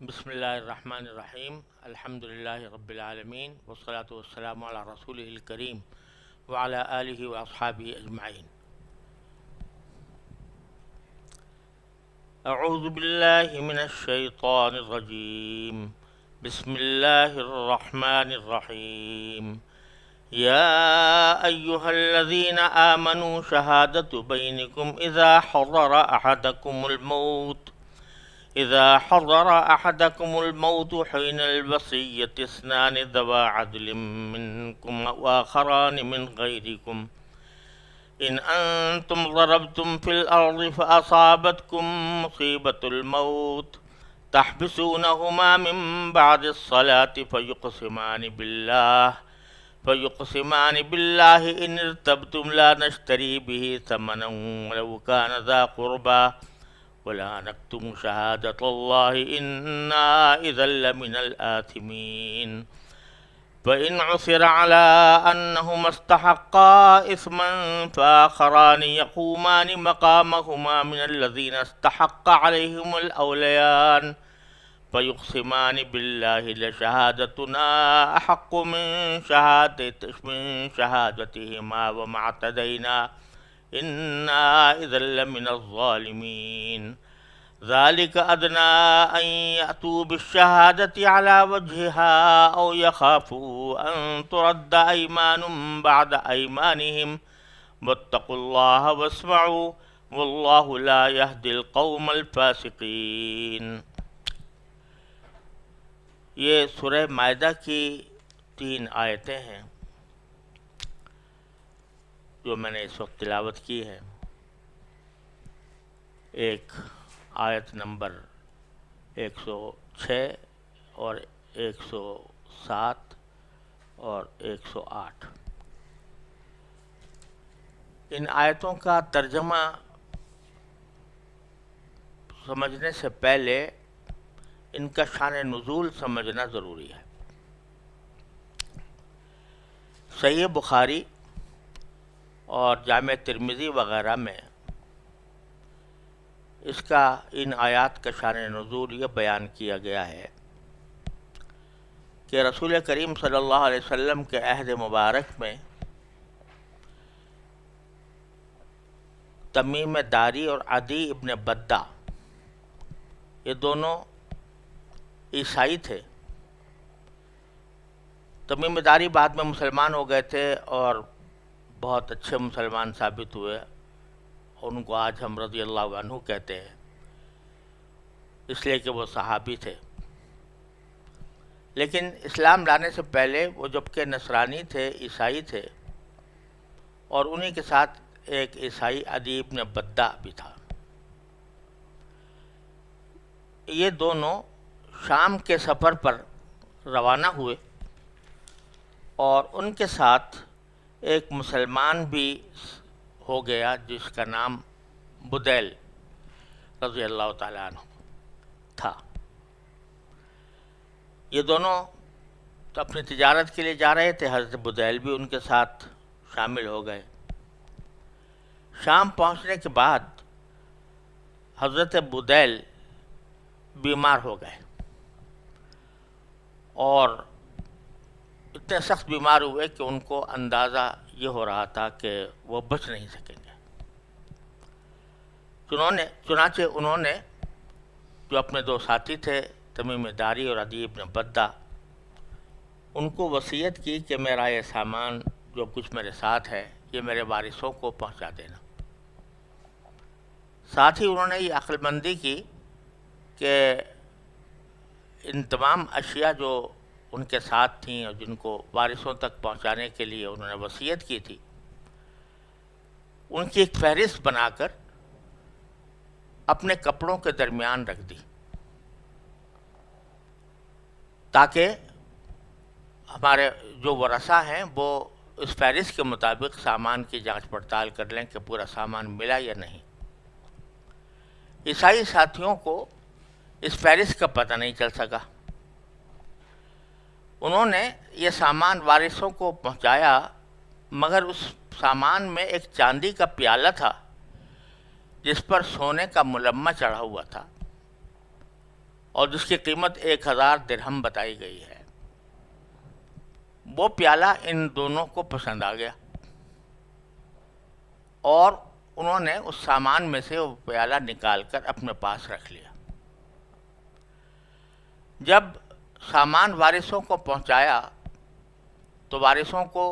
بسم الله الرحمن الرحيم. الحمد لله رب العالمين، والصلاة والسلام على رسوله الكريم وعلى آله وأصحابه أجمعين. أعوذ بالله من الشيطان الرجيم. بسم الله الرحمن الرحيم. يا أيها الذين آمنوا شهادة بينكم إذا حضر أحدكم الموت حين الوصية اثنان ذوى عدل منكم وآخران من غيركم إن أنتم ضربتم في الأرض فأصابتكم مصيبة الموت تحبسونهما من بعد الصلاة فيقسمان بالله إن ارتبتم لا نشتري به ثمنا ولو كان ذا قربى ولا نكتم شهادة الله إنا إذا لمن الآثمين. فإن عثر على أنهما استحقا إثما فآخران يقومان مقامهما من الذين استحق عليهم الأوليان فيقسمان بالله لشهادتنا أحق من شهادتهما وما اعتدينا إنا إذا لمن الظالمين. ذلك أدنى أن يأتوا بالشهادة على وجهها أو يخافوا أن ترد أيمان بعد أيمانهم واتقوا الله واسمعوا والله لا يهدي القوم الفاسقين. یہ سورہ مائدہ کی 3 آیتیں ہیں جو میں نے اس وقت تلاوت کی ہے. ایک آیت نمبر 106 اور 107 اور 108. ان آیتوں کا ترجمہ سمجھنے سے پہلے ان کا شان نزول سمجھنا ضروری ہے. صحیح بخاری اور جامع ترمذی وغیرہ میں اس کا ان آیات کا شان نزول یہ بیان کیا گیا ہے کہ رسول کریم صلی اللہ علیہ وسلم کے عہد مبارک میں تمیم داری اور عدی ابن بدہ یہ دونوں عیسائی تھے. تمیم داری بعد میں مسلمان ہو گئے تھے اور بہت اچھے مسلمان ثابت ہوئے. ان کو آج ہم رضی اللہ عنہ کہتے ہیں اس لیے کہ وہ صحابی تھے. لیکن اسلام لانے سے پہلے وہ جبکہ نصرانی تھے، عیسائی تھے، اور انہی کے ساتھ ایک عیسائی عدی ابن بدہ بھی تھا. یہ دونوں شام کے سفر پر روانہ ہوئے اور ان کے ساتھ ایک مسلمان بھی ہو گیا جس کا نام بدیل رضی اللہ تعالیٰ عنہ تھا. یہ دونوں تو اپنی تجارت کے لیے جا رہے تھے. حضرت بدیل بھی ان کے ساتھ شامل ہو گئے. شام پہنچنے کے بعد حضرت بدیل بیمار ہو گئے اور اتنے سخت بیمار ہوئے کہ ان کو اندازہ یہ ہو رہا تھا کہ وہ بچ نہیں سکیں گے. چنانچہ انہوں نے جو اپنے 2 ساتھی تھے تمیم داری اور عدی ابن بدہ ان کو وصیت کی کہ میرا یہ سامان جو کچھ میرے ساتھ ہے یہ میرے وارثوں کو پہنچا دینا. ساتھ ہی انہوں نے یہ عقل مندی کی کہ ان تمام اشیاء جو ان کے ساتھ تھیں اور جن کو وارثوں تک پہنچانے کے لیے انہوں نے وصیت کی تھی ان کی ایک فہرست بنا کر اپنے کپڑوں کے درمیان رکھ دی تاکہ ہمارے جو ورثہ ہیں وہ اس فہرست کے مطابق سامان کی جانچ پڑتال کر لیں کہ پورا سامان ملا یا نہیں. عیسائی ساتھیوں کو اس فہرست کا پتہ نہیں چل سکا. انہوں نے یہ سامان وارثوں کو پہنچایا مگر اس سامان میں ایک چاندی کا پیالہ تھا جس پر سونے کا ملمہ چڑھا ہوا تھا. اور جس کی قیمت 1000 درہم بتائی گئی ہے، وہ پیالہ ان دونوں کو پسند آ گیا اور انہوں نے اس سامان میں سے وہ پیالہ نکال کر اپنے پاس رکھ لیا۔ جب سامان وارثوں کو پہنچایا تو وارثوں کو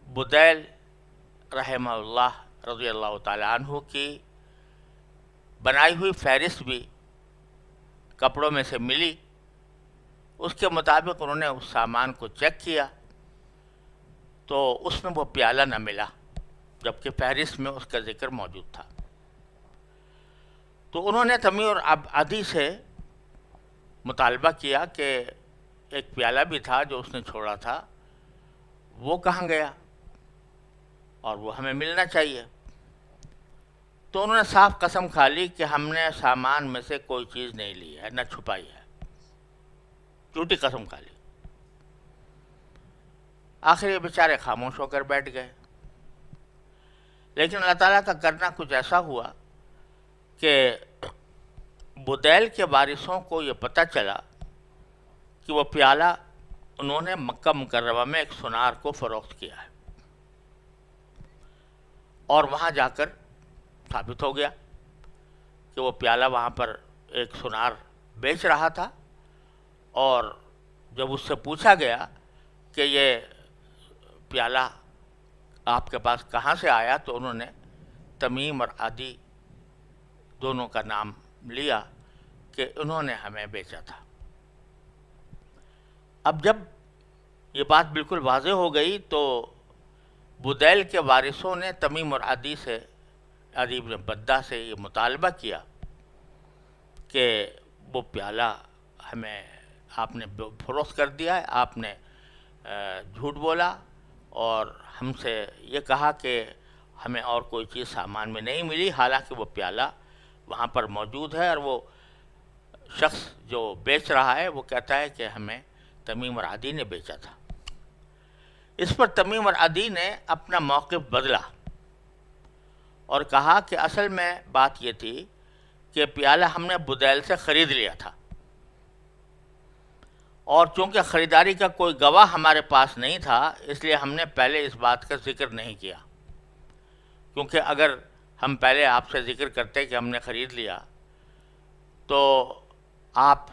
بدیل رحمہ اللہ رضی اللہ تعالیٰ عنہ کی بنائی ہوئی فہرست بھی کپڑوں میں سے ملی۔ اس کے مطابق انہوں نے اس سامان کو چیک کیا تو اس میں وہ پیالہ نہ ملا، جبکہ فہرست میں اس کا ذکر موجود تھا۔ تو انہوں نے تمیع اور عدی سے مطالبہ کیا کہ ایک پیالہ بھی تھا جو اس نے چھوڑا تھا، وہ کہاں گیا اور وہ ہمیں ملنا چاہیے۔ تو انہوں نے صاف قسم کھا لی کہ ہم نے سامان میں سے کوئی چیز نہیں لی ہے، نہ چھپائی ہے، جھوٹی قسم کھا لی۔ آخر یہ بیچارے خاموش ہو کر بیٹھ گئے، لیکن اللہ تعالیٰ کا کرنا کچھ ایسا ہوا کہ بدیل کے وارثوں کو یہ پتہ چلا کہ وہ پیالہ انہوں نے مکہ مکرمہ میں ایک سونار کو فروخت کیا ہے، اور وہاں جا کر ثابت ہو گیا کہ وہ پیالہ وہاں پر ایک سونار بیچ رہا تھا۔ اور جب اس سے پوچھا گیا کہ یہ پیالہ آپ کے پاس کہاں سے آیا تو انہوں نے تمیم اور عدی دونوں کا نام لیا کہ انہوں نے ہمیں بیچا تھا۔ اب جب یہ بات بالکل واضح ہو گئی تو بدیل کے وارثوں نے تمیم اور عدی بن بدہ سے یہ مطالبہ کیا کہ وہ پیالہ ہمیں آپ نے فروخت کر دیا ہے، آپ نے جھوٹ بولا اور ہم سے یہ کہا کہ ہمیں اور کوئی چیز سامان میں نہیں ملی، حالانکہ وہ پیالہ وہاں پر موجود ہے، اور وہ شخص جو بیچ رہا ہے وہ کہتا ہے کہ ہمیں تمیم اور عدی نے بیچا تھا۔ اس پر تمیم اور عدی نے اپنا موقف بدلا اور کہا کہ اصل میں بات یہ تھی کہ پیالہ ہم نے بدیل سے خرید لیا تھا، اور چونکہ خریداری کا کوئی گواہ ہمارے پاس نہیں تھا اس لیے ہم نے پہلے اس بات کا ذکر نہیں کیا، کیونکہ اگر ہم پہلے آپ سے ذکر کرتے کہ ہم نے خرید لیا تو آپ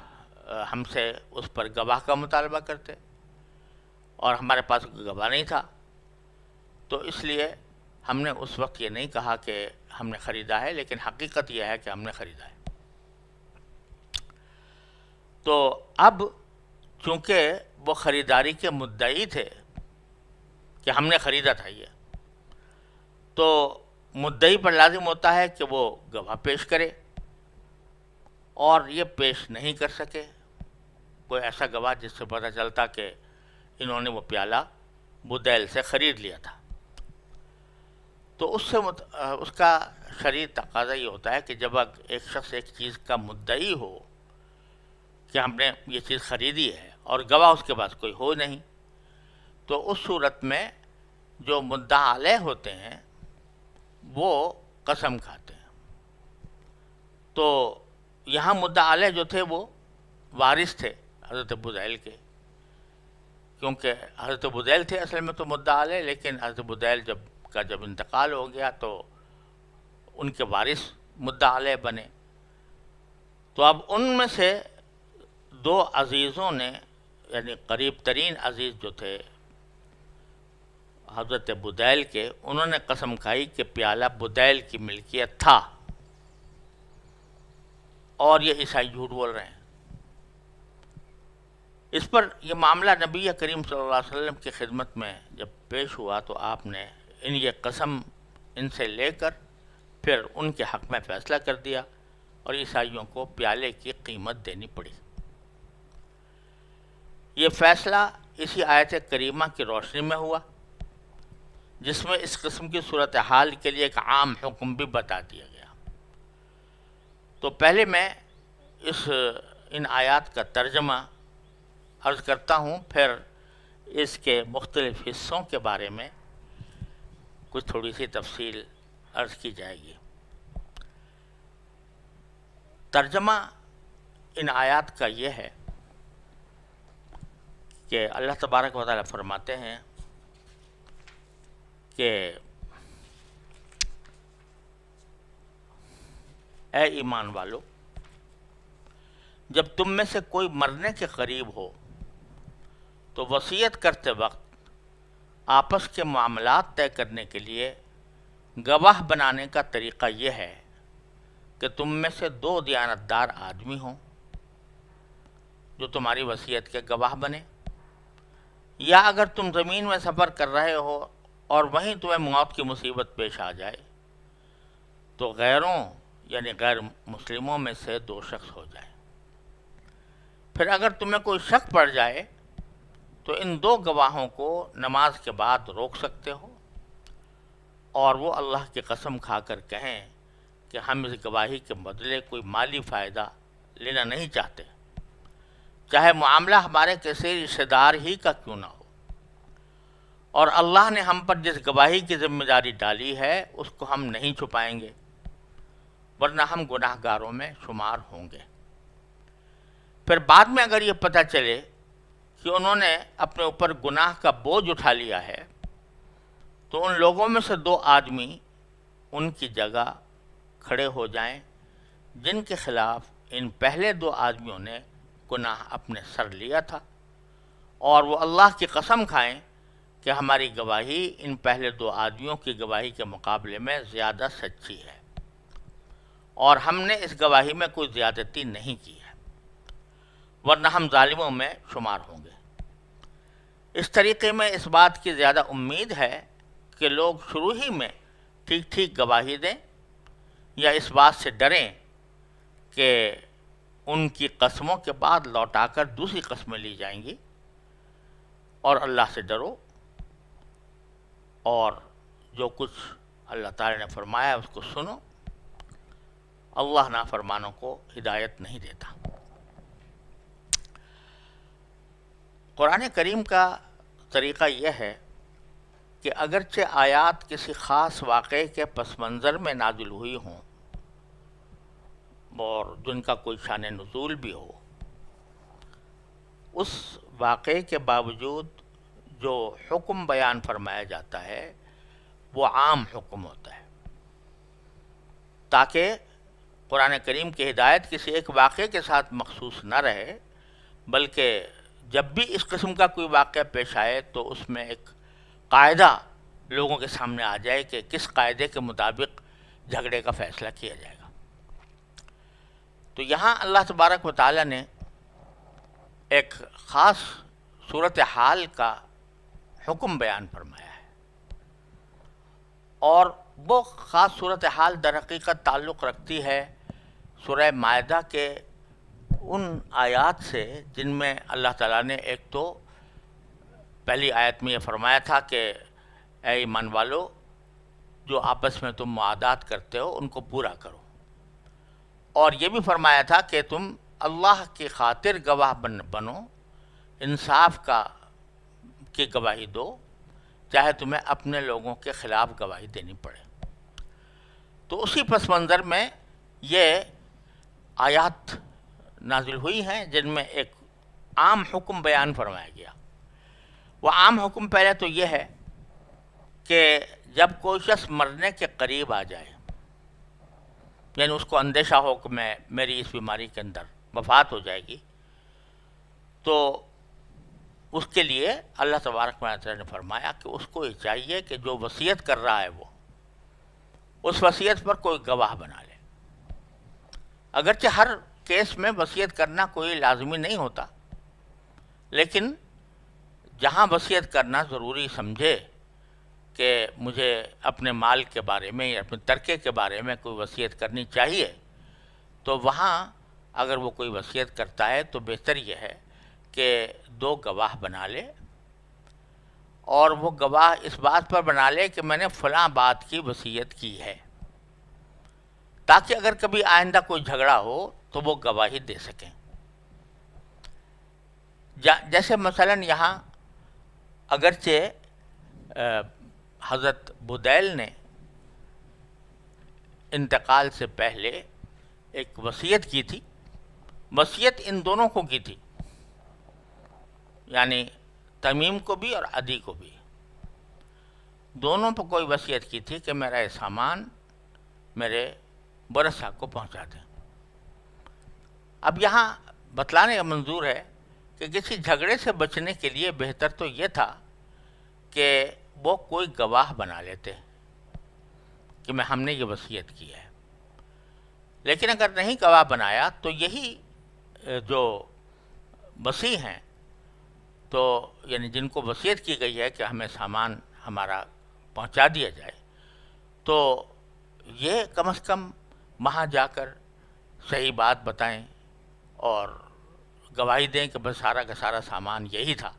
ہم سے اس پر گواہ کا مطالبہ کرتے، اور ہمارے پاس کوئی گواہ نہیں تھا، تو اس لیے ہم نے اس وقت یہ نہیں کہا کہ ہم نے خریدا ہے، لیکن حقیقت یہ ہے کہ ہم نے خریدا ہے۔ تو اب چونکہ وہ خریداری کے مدعی تھے کہ ہم نے خریدا تھا یہ، تو مدعی پر لازم ہوتا ہے کہ وہ گواہ پیش کرے، اور یہ پیش نہیں کر سکے کوئی ایسا گواہ جس سے پتہ چلتا کہ انہوں نے وہ پیالہ بدیل سے خرید لیا تھا۔ تو اس کا شرعی تقاضا یہ ہوتا ہے کہ جب ایک شخص ایک چیز کا مدعی ہو کہ ہم نے یہ چیز خریدی ہے اور گواہ اس کے پاس کوئی ہو نہیں، تو اس صورت میں جو مدعا علیہ ہوتے ہیں وہ قسم کھاتے ہیں۔ تو یہاں مدعا علیہ جو تھے وہ وارث تھے حضرت بدیل کے، کیونکہ حضرت بدیل تھے اصل میں تو مدعا علیہ، لیکن حضرت بدیل جب انتقال ہو گیا تو ان کے وارث مدعا علیہ بنے۔ تو اب ان میں سے دو عزیزوں نے، یعنی قریب ترین عزیز جو تھے حضرت بدیل کے، انہوں نے قسم کھائی کہ پیالہ بدیل کی ملکیت تھا، اور یہ عیسائی جھوٹ بول رہے ہیں۔ اس پر یہ معاملہ نبی کریم صلی اللہ علیہ وسلم کی خدمت میں جب پیش ہوا تو آپ نے یہ قسم ان سے لے کر پھر ان کے حق میں فیصلہ کر دیا، اور عیسائیوں کو پیالے کی قیمت دینی پڑی۔ یہ فیصلہ اسی آیت کریمہ کی روشنی میں ہوا جس میں اس قسم کی صورتحال کے لیے ایک عام حکم بھی بتا دیا گیا۔ تو پہلے میں ان آیات کا ترجمہ عرض کرتا ہوں، پھر اس کے مختلف حصوں کے بارے میں کچھ تھوڑی سی تفصیل عرض کی جائے گی۔ ترجمہ ان آیات کا یہ ہے کہ اللہ تبارک و تعالیٰ فرماتے ہیں کہ اے ایمان والو، جب تم میں سے کوئی مرنے کے قریب ہو تو وصیت کرتے وقت آپس کے معاملات طے کرنے کے لیے گواہ بنانے کا طریقہ یہ ہے کہ تم میں سے 2 دیانتدار آدمی ہوں جو تمہاری وصیت کے گواہ بنے، یا اگر تم زمین میں سفر کر رہے ہو اور وہیں تمہیں موت کی مصیبت پیش آ جائے تو غیروں یعنی غیر مسلموں میں سے 2 شخص ہو جائیں۔ پھر اگر تمہیں کوئی شک پڑ جائے تو ان 2 گواہوں کو نماز کے بعد روک سکتے ہو، اور وہ اللہ کی قسم کھا کر کہیں کہ ہم اس گواہی کے بدلے کوئی مالی فائدہ لینا نہیں چاہتے، چاہے معاملہ ہمارے کسی رشتہ دار ہی کا کیوں نہ ہو، اور اللہ نے ہم پر جس گواہی کی ذمہ داری ڈالی ہے اس کو ہم نہیں چھپائیں گے، ورنہ ہم گناہ گاروں میں شمار ہوں گے۔ پھر بعد میں اگر یہ پتہ چلے کہ انہوں نے اپنے اوپر گناہ کا بوجھ اٹھا لیا ہے تو ان لوگوں میں سے 2 آدمی ان کی جگہ کھڑے ہو جائیں جن کے خلاف ان پہلے 2 آدمیوں نے گناہ اپنے سر لیا تھا، اور وہ اللہ کی قسم کھائیں کہ ہماری گواہی ان پہلے 2 آدمیوں کی گواہی کے مقابلے میں زیادہ سچی ہے، اور ہم نے اس گواہی میں کوئی زیادتی نہیں کی ہے، ورنہ ہم ظالموں میں شمار ہوں گے۔ اس طریقے میں اس بات کی زیادہ امید ہے کہ لوگ شروع ہی میں ٹھیک ٹھیک گواہی دیں، یا اس بات سے ڈریں کہ ان کی قسموں کے بعد لوٹا کر دوسری قسمیں لی جائیں گی، اور اللہ سے ڈرو، اور جو کچھ اللہ تعالی نے فرمایا ہے اس کو سنو۔ اللہ نافرمانوں کو ہدایت نہیں دیتا۔ قرآن کریم کا طریقہ یہ ہے کہ اگرچہ آیات کسی خاص واقعے کے پس منظر میں نازل ہوئی ہوں اور جن کا کوئی شان نزول بھی ہو، اس واقعے کے باوجود جو حکم بیان فرمایا جاتا ہے وہ عام حکم ہوتا ہے، تاکہ قرآن کریم کی ہدایت کسی ایک واقعے کے ساتھ مخصوص نہ رہے، بلکہ جب بھی اس قسم کا کوئی واقعہ پیش آئے تو اس میں ایک قاعدہ لوگوں کے سامنے آ جائے کہ کس قاعدے کے مطابق جھگڑے کا فیصلہ کیا جائے گا۔ تو یہاں اللہ تبارک و تعالیٰ نے ایک خاص صورتحال کا حکم بیان فرمایا ہے، اور وہ خاص صورتحال در حقیقت تعلق رکھتی ہے سورہ مائدہ کے ان آیات سے جن میں اللہ تعالیٰ نے ایک تو پہلی آیت میں یہ فرمایا تھا کہ اے ایمان والو، جو آپس میں تم معاہدات کرتے ہو ان کو پورا کرو، اور یہ بھی فرمایا تھا کہ تم اللہ کی خاطر گواہ بنو، انصاف کی گواہی دو، چاہے تمہیں اپنے لوگوں کے خلاف گواہی دینی پڑے۔ تو اسی پس منظر میں یہ آیات نازل ہوئی ہیں جن میں ایک عام حکم بیان فرمایا گیا۔ وہ عام حکم پہلے تو یہ ہے کہ جب کوئی شخص مرنے کے قریب آ جائے، یعنی اس کو اندیشہ ہو کہ میری اس بیماری کے اندر وفات ہو جائے گی، تو اس کے لیے اللہ تبارک و تعالیٰ نے فرمایا کہ اس کو یہ چاہیے کہ جو وصیت کر رہا ہے وہ اس وصیت پر کوئی گواہ بنا لے۔ اگرچہ ہر کیس میں وصیت کرنا کوئی لازمی نہیں ہوتا، لیکن جہاں وصیت کرنا ضروری سمجھے کہ مجھے اپنے مال کے بارے میں یا اپنے ترکے کے بارے میں کوئی وصیت کرنی چاہیے، تو وہاں اگر وہ کوئی وصیت کرتا ہے تو بہتر یہ ہے کہ 2 گواہ بنا لے، اور وہ گواہ اس بات پر بنا لے کہ میں نے فلاں بات کی وصیت کی ہے، تاکہ اگر کبھی آئندہ کوئی جھگڑا ہو تو وہ گواہی دے سکیں۔ جیسے مثلا یہاں اگرچہ حضرت بدیل نے انتقال سے پہلے ایک وصیت کی تھی، وصیت ان دونوں کو کی تھی، یعنی تمیم کو بھی اور عدی کو بھی، دونوں پہ کوئی وصیت کی تھی کہ میرا یہ سامان میرے ورثہ کو پہنچا دیں۔ اب یہاں بتلانے کا منظور ہے کہ کسی جھگڑے سے بچنے کے لیے بہتر تو یہ تھا کہ وہ کوئی گواہ بنا لیتے کہ ہم نے یہ وصیت کی ہے، لیکن اگر نہیں گواہ بنایا تو یہی جو وصی ہیں، تو یعنی جن کو وصیت کی گئی ہے کہ ہمیں سامان ہمارا پہنچا دیا جائے، تو یہ کم از کم وہاں جا کر صحیح بات بتائیں اور گواہی دیں کہ بس سارا کا سارا سامان یہی تھا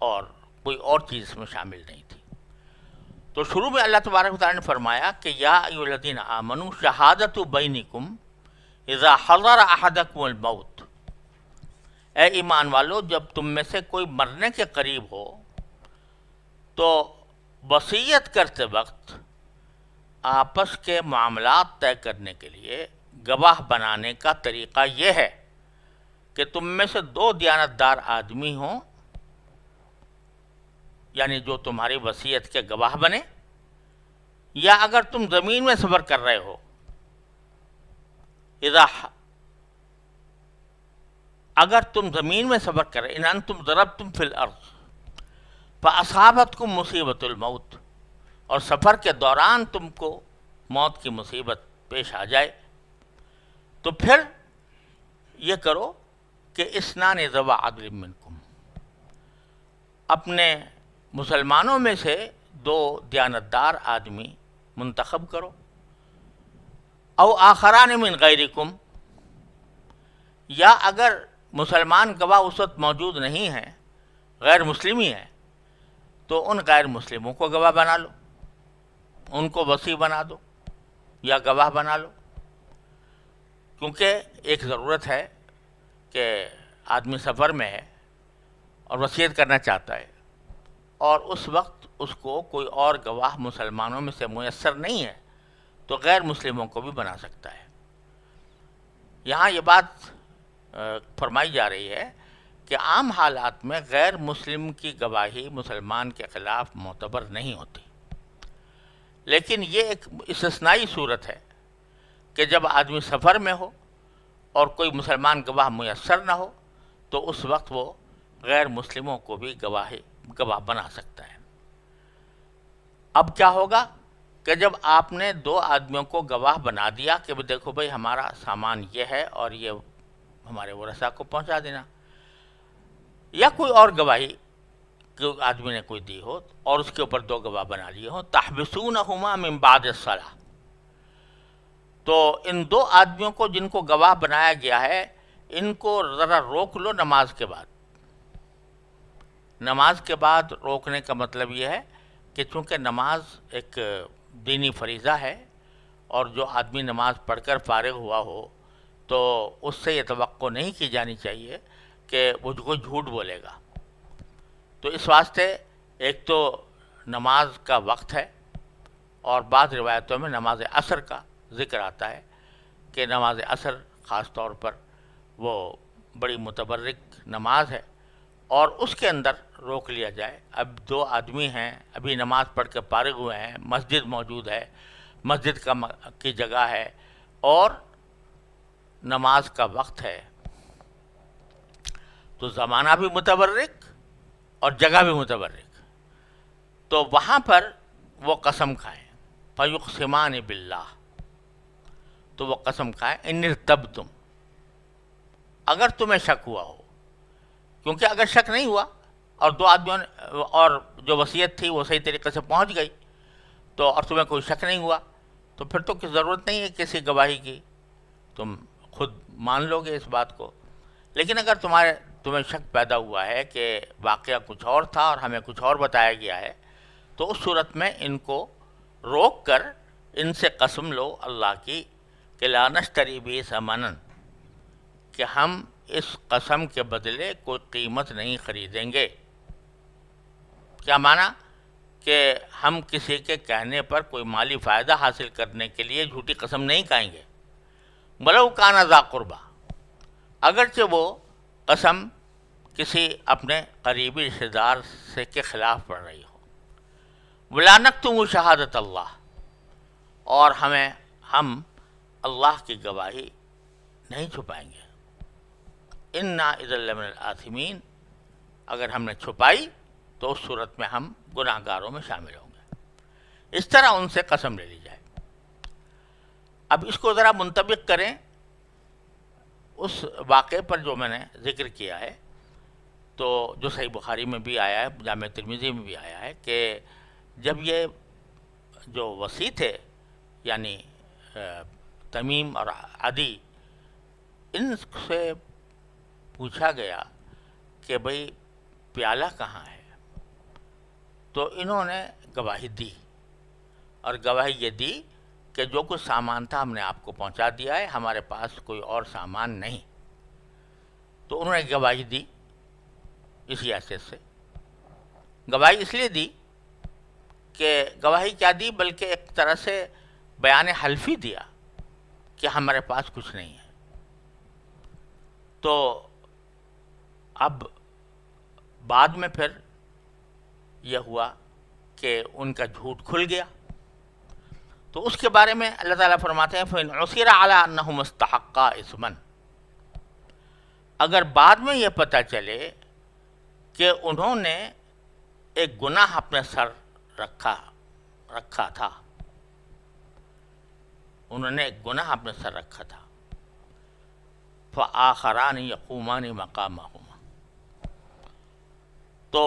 اور کوئی اور چیز اس میں شامل نہیں تھی۔ تو شروع میں اللہ تبارک و تعالیٰ نے فرمایا کہ یا ایھا الذین آمنوا شہادۃ بینکم اذا حضر احدکم الموت، اے ایمان والو جب تم میں سے کوئی مرنے کے قریب ہو تو وصیت کرتے وقت آپس کے معاملات طے کرنے کے لیے گواہ بنانے کا طریقہ یہ ہے کہ تم میں سے دو دیانتدار آدمی ہوں، یعنی جو تمہاری وصیت کے گواہ بنے، یا اگر تم زمین میں سفر کر رہے ہو، اگر تم زمین میں سفر کر رہے، ان انتم ضربتم فی الارض فاصابتکم مصیبت الموت، اور سفر کے دوران تم کو موت کی مصیبت پیش آ جائے، تو پھر یہ کرو کہ اثنان ذوی عدل منکم، اپنے مسلمانوں میں سے دو دیانتدار آدمی منتخب کرو، او آخران من غیرکم، یا اگر مسلمان گواہ اس وقت موجود نہیں ہیں، غیر مسلم ہی ہیں، تو ان غیر مسلموں کو گواہ بنا لو، ان کو وصی بنا دو یا گواہ بنا لو، کیونکہ ایک ضرورت ہے کہ آدمی سفر میں ہے اور وصیت کرنا چاہتا ہے، اور اس وقت اس کو کوئی اور گواہ مسلمانوں میں سے میسر نہیں ہے، تو غیر مسلموں کو بھی بنا سکتا ہے۔ یہاں یہ بات فرمائی جا رہی ہے کہ عام حالات میں غیر مسلم کی گواہی مسلمان کے خلاف معتبر نہیں ہوتی، لیکن یہ ایک استثنائی صورت ہے کہ جب آدمی سفر میں ہو اور کوئی مسلمان گواہ میسر نہ ہو، تو اس وقت وہ غیر مسلموں کو بھی گواہ بنا سکتا ہے۔ اب کیا ہوگا کہ جب آپ نے دو آدمیوں کو گواہ بنا دیا کہ دیکھو بھائی ہمارا سامان یہ ہے اور یہ ہمارے ورثاء کو پہنچا دینا، یا کوئی اور گواہی کہ آدمی نے کوئی دی ہو اور اس کے اوپر دو گواہ بنا لیے ہوں، تحبسونہما من بعد الصلاۃ، تو ان دو آدمیوں کو جن کو گواہ بنایا گیا ہے ان کو ذرا روک لو نماز کے بعد۔ نماز کے بعد روکنے کا مطلب یہ ہے کہ چونکہ نماز ایک دینی فریضہ ہے، اور جو آدمی نماز پڑھ کر فارغ ہوا ہو تو اس سے یہ توقع نہیں کی جانی چاہیے کہ وہ کوئی جھوٹ بولے گا، تو اس واسطے ایک تو نماز کا وقت ہے، اور بعض روایتوں میں نماز عصر کا ذکر آتا ہے کہ نماز عصر خاص طور پر وہ بڑی متبرک نماز ہے، اور اس کے اندر روک لیا جائے۔ اب دو آدمی ہیں، ابھی نماز پڑھ کے فارغ ہوئے ہیں، مسجد موجود ہے، مسجد کی جگہ ہے، اور نماز کا وقت ہے، تو زمانہ بھی متبرک اور جگہ بھی متبرک، تو وہاں پر وہ قسم کھائیں، فیقسمان باللہ، تو وہ قسم کھائیں ان ارتبتم، اگر تمہیں شک ہوا ہو، کیونکہ اگر شک نہیں ہوا اور دو آدمیوں نے اور جو وصیت تھی وہ صحیح طریقے سے پہنچ گئی، تو اور تمہیں کوئی شک نہیں ہوا، تو پھر تو کوئی ضرورت نہیں ہے کسی گواہی کی، تم خود مان لو گے اس بات کو۔ لیکن اگر تمہیں شک پیدا ہوا ہے کہ واقعہ کچھ اور تھا اور ہمیں کچھ اور بتایا گیا ہے، تو اس صورت میں ان کو روک کر ان سے قسم لو اللہ کی کہ لا نشتری بہ ثمنا، کہ ہم اس قسم کے بدلے کوئی قیمت نہیں خریدیں گے۔ کیا معنی؟ کہ ہم کسی کے کہنے پر کوئی مالی فائدہ حاصل کرنے کے لیے جھوٹی قسم نہیں کھائیں گے، ولو کان ذا قربا، اگرچہ وہ قسم کسی اپنے قریبی رشتہ دار سے کے خلاف پڑ رہی ہو. وَلَا نَكْتُمُ شَهَادَةَ اللَّهِ، اور ہم اللہ کی گواہی نہیں چھپائیں گے. اِنَّا إِذًا لَمِنَ الْآثِمِينَ، اگر ہم نے چھپائی تو اس صورت میں ہم گناہ گاروں میں شامل ہوں گے. اس طرح ان سے قسم لے لی جائے. اب اس کو ذرا منطبق کریں اس واقعے پر جو میں نے ذکر کیا ہے، تو جو صحیح بخاری میں بھی آیا ہے، جامع ترمذی میں بھی آیا ہے کہ جب یہ جو وصی تھے، یعنی تمیم اور عدی، ان سے پوچھا گیا کہ بھئی پیالہ کہاں ہے، تو انہوں نے گواہی دی، اور گواہی یہ دی کہ جو کچھ سامان تھا ہم نے آپ کو پہنچا دیا ہے، ہمارے پاس کوئی اور سامان نہیں. تو انہوں نے گواہی دی اسی حیثیت سے. گواہی اس لیے دی کہ گواہی کیا دی، بلکہ ایک طرح سے بیان حلفی دیا کہ ہمارے پاس کچھ نہیں ہے. تو اب بعد میں پھر یہ ہوا کہ ان کا جھوٹ کھل گیا. تو اس کے بارے میں اللہ تعالیٰ فرماتے ہیں فَإِنْ عُثِرَ عَلَىٰ أَنَّهُمْ اسْتَحَقَّا إِثْمًا، اگر بعد میں یہ پتہ چلے کہ انہوں نے ایک گناہ اپنے سر رکھا تھا، انہوں نے ایک گناہ اپنے سر رکھا تھا، فَآخَرَانِ يَقُومَانِ مَقَامَهُمَا، تو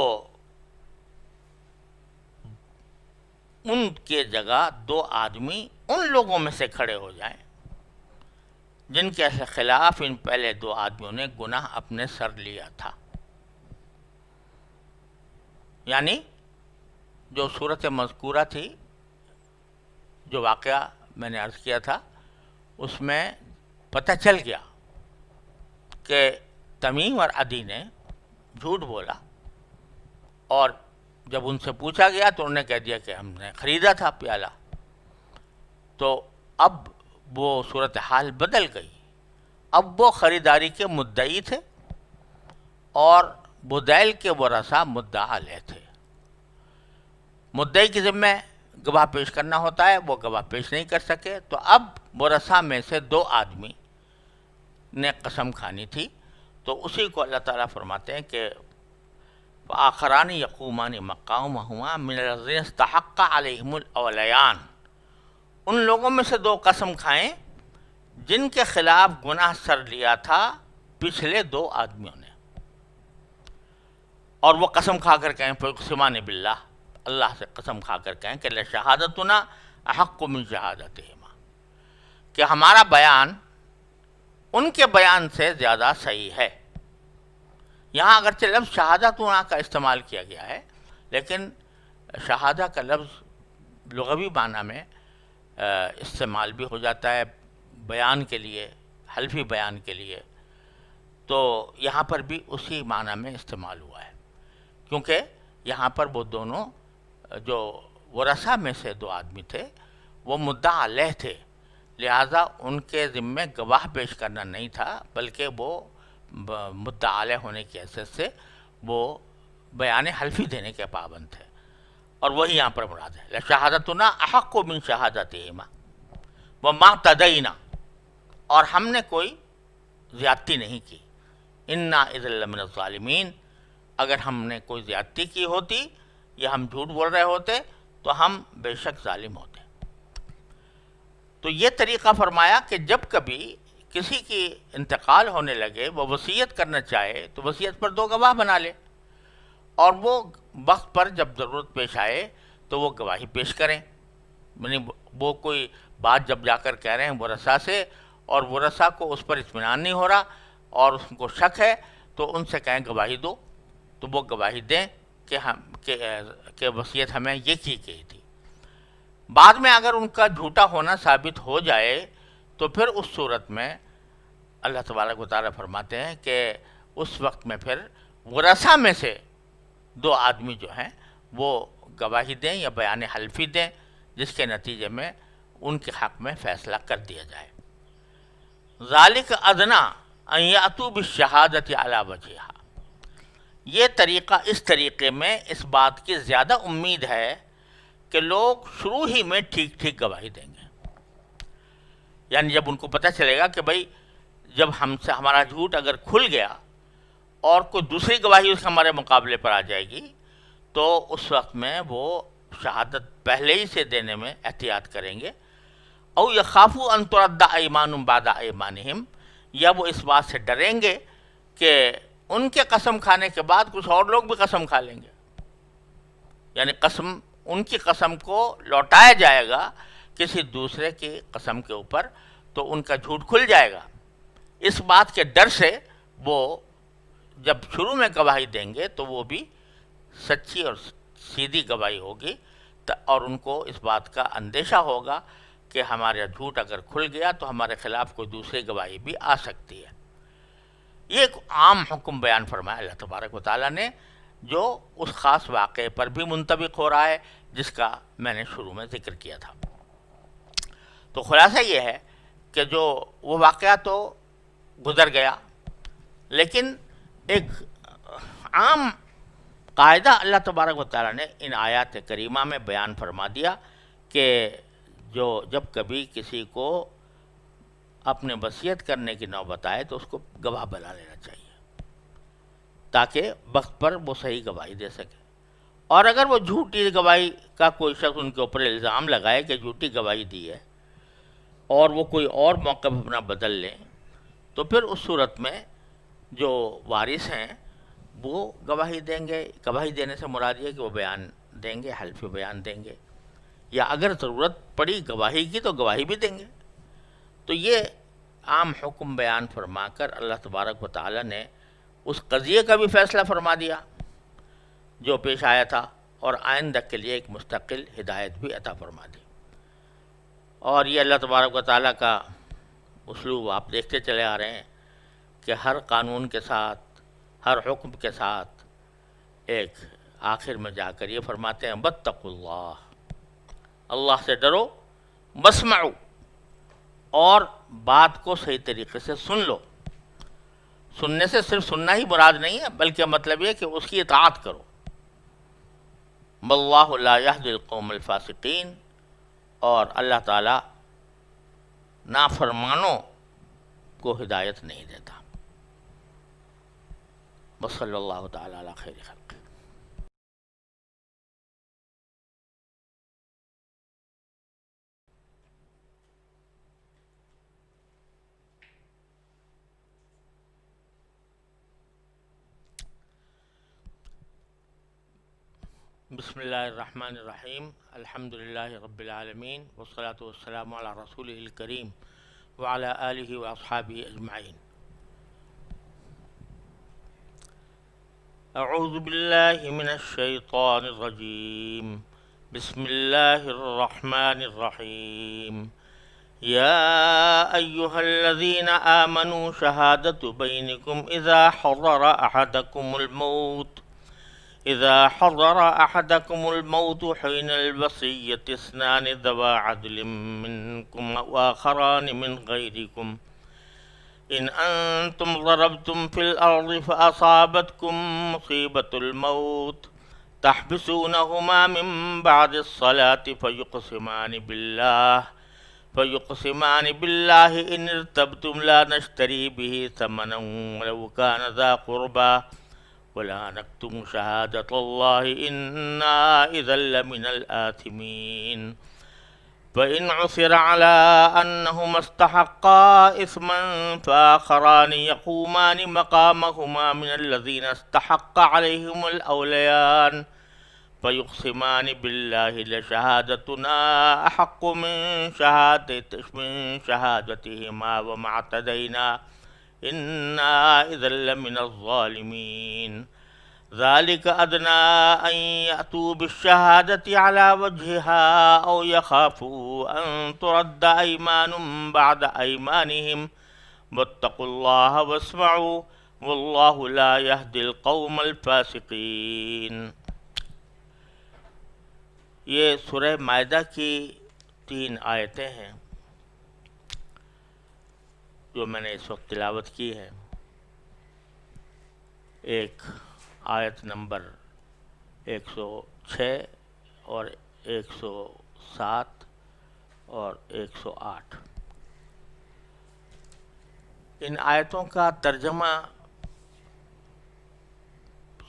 ان کے جگہ دو آدمی ان لوگوں میں سے کھڑے ہو جائیں جن کے خلاف ان پہلے دو آدمیوں نے گناہ اپنے سر لیا تھا. یعنی جو صورت مذکورہ تھی، جو واقعہ میں نے عرض کیا تھا، اس میں پتہ چل گیا کہ تمیم اور عدی نے جھوٹ بولا، اور جب ان سے پوچھا گیا تو انہوں نے کہہ دیا کہ ہم نے خریدا تھا پیالہ. تو اب وہ صورتحال بدل گئی. اب وہ خریداری کے مدعی تھے اور بدیل کے ورثہ مدعا علیہ تھے. مدعی کے ذمہ گواہ پیش کرنا ہوتا ہے، وہ گواہ پیش نہیں کر سکے، تو اب ورثہ میں سے دو آدمی نے قسم کھانی تھی. تو اسی کو اللہ تعالیٰ فرماتے ہیں کہ وآخران یقومان مقامہما من الذین استحق علیہم الاولیان، ان لوگوں میں سے دو قسم کھائیں جن کے خلاف گناہ سر لیا تھا پچھلے دو آدمیوں نے. اور وہ قسم کھا کر کہیں فیقسمان باللہ، اللہ سے قسم کھا کر کہیں کہ لشہادتنا احق من شہادتہما، کہ ہمارا بیان ان کے بیان سے زیادہ صحیح ہے. یہاں اگرچہ لفظ شہادتنا کا استعمال کیا گیا ہے، لیکن شہادہ کا لفظ لغوی معنی میں استعمال بھی ہو جاتا ہے بیان کے لیے، حلفی بیان کے لیے. تو یہاں پر بھی اسی معنی میں استعمال ہوا ہے، کیونکہ یہاں پر وہ دونوں جو ورثہ میں سے دو آدمی تھے وہ مدعا علیہ تھے، لہٰذا ان کے ذمے گواہ پیش کرنا نہیں تھا، بلکہ وہ مدعا علیہ ہونے کی حیثیت سے وہ بیان حلفی دینے کے پابند تھے. اور وہی یہاں پر مراد ہے لشہادتنا احق من شہادتہما وما تدینا، اور ہم نے کوئی زیادتی نہیں کی. انا اذا لمن الظالمین، اگر ہم نے کوئی زیادتی کی ہوتی یا ہم جھوٹ بول رہے ہوتے تو ہم بے شک ظالم ہوتے. تو یہ طریقہ فرمایا کہ جب کبھی کسی کی انتقال ہونے لگے، وہ وصیت کرنا چاہے تو وصیت پر دو گواہ بنا لے، اور وہ وقت پر جب ضرورت پیش آئے تو وہ گواہی پیش کریں. یعنی وہ کوئی بات جب جا کر کہہ رہے ہیں ورثہ سے، اور ورثہ کو اس پر اطمینان نہیں ہو رہا اور اس کو شک ہے، تو ان سے کہیں گواہی دو، تو وہ گواہی دیں کہ وصیت ہمیں یہ کی گئی تھی. بعد میں اگر ان کا جھوٹا ہونا ثابت ہو جائے تو پھر اس صورت میں اللہ تبارک و تعالیٰ فرماتے ہیں کہ اس وقت میں پھر ورثہ میں سے دو آدمی جو ہیں وہ گواہی دیں یا بیان حلفی دیں، جس کے نتیجے میں ان کے حق میں فیصلہ کر دیا جائے. ذالک ادنا ان یاتوا بالشہادۃ علی وجہہا، یہ طریقہ، اس طریقے میں اس بات کی زیادہ امید ہے کہ لوگ شروع ہی میں ٹھیک ٹھیک گواہی دیں گے. یعنی جب ان کو پتہ چلے گا کہ بھائی جب ہم سے ہمارا جھوٹ اگر کھل گیا اور کوئی دوسری گواہی اس ہمارے مقابلے پر آ جائے گی، تو اس وقت میں وہ شہادت پہلے ہی سے دینے میں احتیاط کریں گے. او یخافوا ان ترد ایمان بعد ایمانہم، یا وہ اس بات سے ڈریں گے کہ ان کے قسم کھانے کے بعد کچھ اور لوگ بھی قسم کھا لیں گے. یعنی قسم، ان کی قسم کو لوٹایا جائے گا کسی دوسرے کی قسم کے اوپر، تو ان کا جھوٹ کھل جائے گا. اس بات کے ڈر سے وہ جب شروع میں گواہی دیں گے تو وہ بھی سچی اور سیدھی گواہی ہوگی، اور ان کو اس بات کا اندیشہ ہوگا کہ ہمارا جھوٹ اگر کھل گیا تو ہمارے خلاف کوئی دوسری گواہی بھی آ سکتی ہے. یہ ایک عام حکم بیان فرمایا اللہ تبارک و تعالیٰ نے، جو اس خاص واقعے پر بھی منطبق ہو رہا ہے جس کا میں نے شروع میں ذکر کیا تھا. تو خلاصہ یہ ہے کہ جو وہ واقعہ تو گزر گیا، لیکن ایک عام قاعدہ اللہ تبارک و تعالیٰ نے ان آیات کریمہ میں بیان فرما دیا کہ جب کبھی کسی کو اپنے وصیت کرنے کی نوبت آئے تو اس کو گواہ بنا لینا چاہیے تاکہ وقت پر وہ صحیح گواہی دے سکے. اور اگر وہ جھوٹی گواہی کا کوئی شخص ان کے اوپر الزام لگائے کہ جھوٹی گواہی دی ہے اور وہ کوئی اور موقف اپنا بدل لیں، تو پھر اس صورت میں جو وارث ہیں وہ گواہی دیں گے. گواہی دینے سے مراد یہ ہے کہ وہ بیان دیں گے، حلف بیان دیں گے، یا اگر ضرورت پڑی گواہی کی تو گواہی بھی دیں گے. تو یہ عام حکم بیان فرما کر اللہ تبارک و تعالیٰ نے اس قضیے کا بھی فیصلہ فرما دیا جو پیش آیا تھا، اور آئندہ کے لیے ایک مستقل ہدایت بھی عطا فرما دی. اور یہ اللہ تبارک و تعالیٰ کا اسلوب آپ دیکھتے چلے آ رہے ہیں کہ ہر قانون کے ساتھ، ہر حکم کے ساتھ ایک آخر میں جا کر یہ فرماتے ہیں واتقوا اللہ، اللہ سے ڈرو، واسمعوا، اور بات کو صحیح طریقے سے سن لو. سننے سے صرف سننا ہی مراد نہیں ہے، بلکہ مطلب یہ کہ اس کی اطاعت کرو. واللہ لا یہدی القوم الفاسقین، اور اللہ تعالیٰ نافرمانوں کو ہدایت نہیں دیتا. وصلی اللہ تعالیٰ علی خیر خلق. بسم اللہ الرحمن الرحیم. الحمد للہ رب العالمین، والصلاة والسلام علی رسولہ الکریم وعلی آلہ واصحابہ اجمعین. اعوذ باللہ من الشیطان الرجیم. بسم اللہ الرحمن الرحیم. یا ایہا الذین آمنوا شہادت بینکم إذا حضر أحدكم الموت حين الوصية اثنان ذوى عدل منكم وآخران من غيركم إن أنتم ضربتم في الأرض فأصابتكم مصيبة الموت تحبسونهما من بعد الصلاة فيقسمان بالله إن ارتبتم لا نشتري به ثمنا ولو كان ذا قربى ولا نكتم شهادة الله إنا إذا لمن الآثمين. فإن عثر على أنهما استحقا إثما فآخران يقومان مقامهما من الذين استحق عليهم الأوليان فيقسمان بالله لشهادتنا أحق من شهادتهما وما اعتدينا إنا إذا لمن الظالمين. ذلك أدنى أن يأتوا بالشهادة على وجهها أو يخافوا أن ترد أيمان بعد أيمانهم واتقوا الله واسمعوا والله لا يهدي القوم الفاسقين. یہ سورہ مائدہ کی 3 آیتیں ہیں. جو میں نے اس وقت تلاوت کی ہے، ایک آیت نمبر 106 اور 107 اور 108، ان آیتوں کا ترجمہ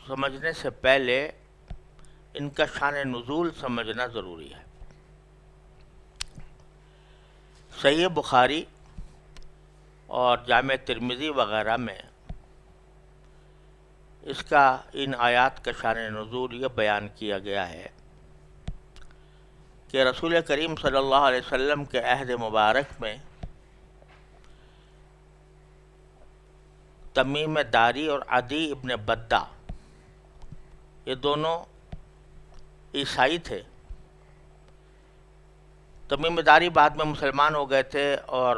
سمجھنے سے پہلے ان کا شان نزول سمجھنا ضروری ہے۔ صحیح بخاری اور جامع ترمذی وغیرہ میں اس کا ان آیات کا شان نزول یہ بیان کیا گیا ہے کہ رسول کریم صلی اللہ علیہ وسلم کے عہد مبارک میں تمیم داری اور عدی ابن بدہ یہ دونوں عیسائی تھے۔ تمیم داری بعد میں مسلمان ہو گئے تھے اور